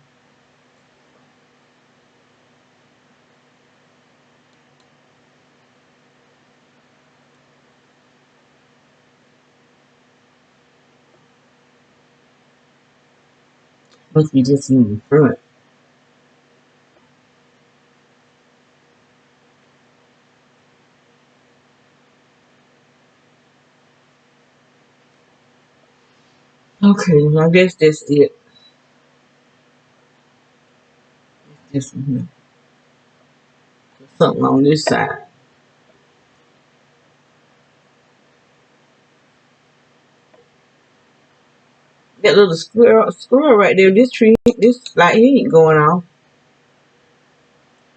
Must be just in the front. Okay, well, I guess that's it. Just something on this side. That little squirrel right there. This tree, this like he ain't going off.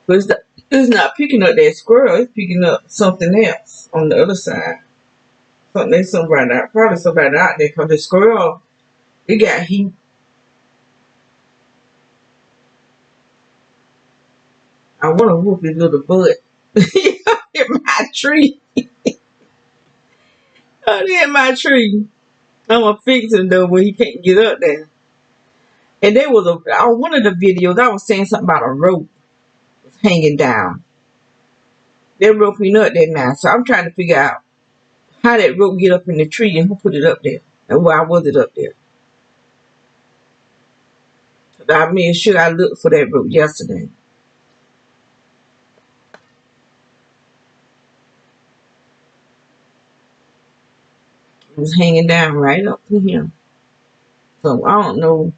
But it's not picking up that squirrel. It's picking up something else on the other side. There's somebody out, probably somebody out there. Cause the squirrel, it got heat. I want to whoop his little butt. Hit my tree. Oh, hit my tree. I'm gonna fix him though, but he can't get up there. And there was on one of the videos, I was saying something about a rope was hanging down. They're roping up there now, so I'm trying to figure out how that rope get up in the tree and who put it up there and why was it up there. I made sure I looked for that rope yesterday. It was hanging down right up to him. So I don't know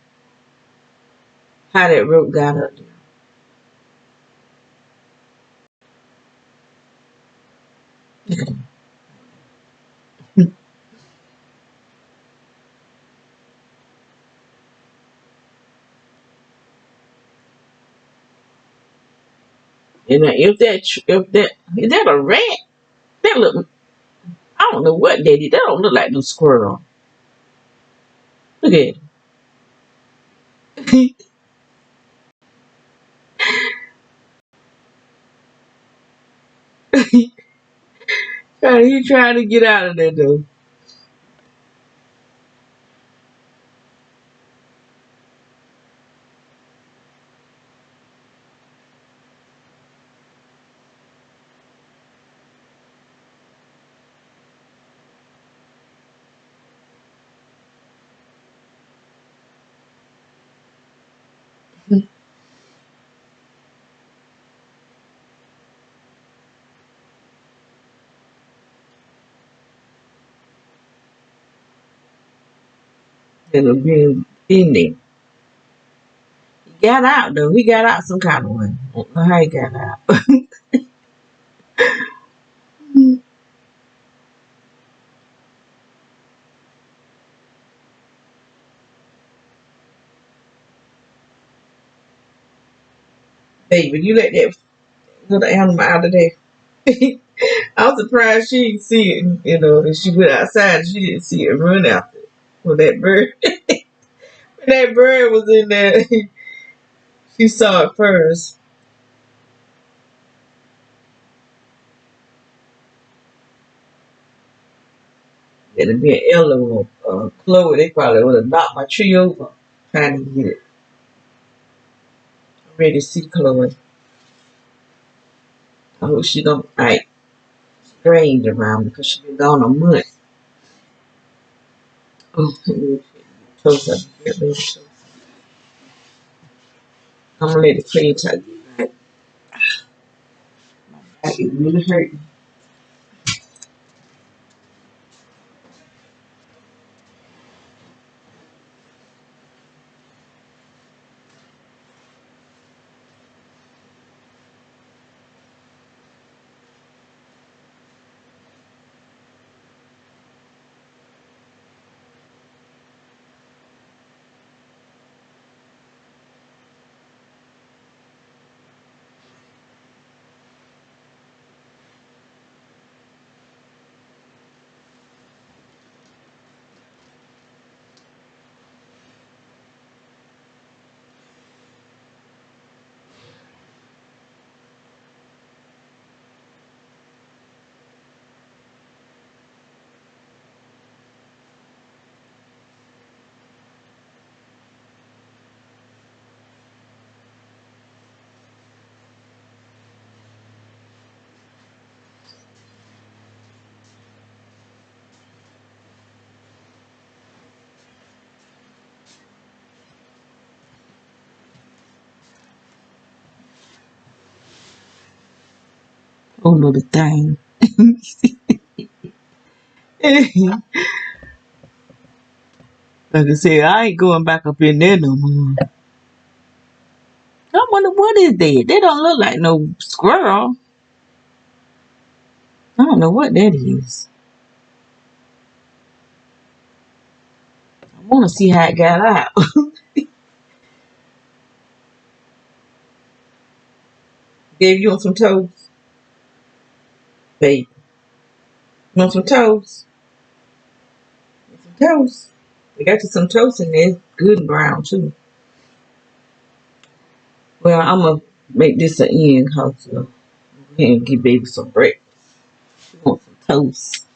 how that rope got up there. And if that is that a rat? That look, I don't know what that is. That don't look like no squirrel. Look at it. He trying to get out of there though. And being in there. He got out though. He got out some kind of way. I don't know how he got out. Baby, you let that little animal out of there. I'm surprised she didn't see it, and she went outside and she didn't see it and run after it. When that bird when that bird was in there, she saw it first. It'd be an Ella or Chloe, they probably would have knocked my tree over trying to get it. I'm ready to see Chloe. I hope she don't act strange around me because she been gone a month. Oh, toast up here, baby. I'm gonna let the cream tell you that it really hurt me. Oh, little thing. Like I said, I ain't going back up in there no more. I wonder what is that? They don't look like no squirrel. I don't know what that is. I want to see how it got out. Gave you on some toast, babe. You want some toast? Some toast. We got you some toast in there. It's good and brown too. Well, I'm gonna make this an end, cause and give baby some breakfast. She wants some toast.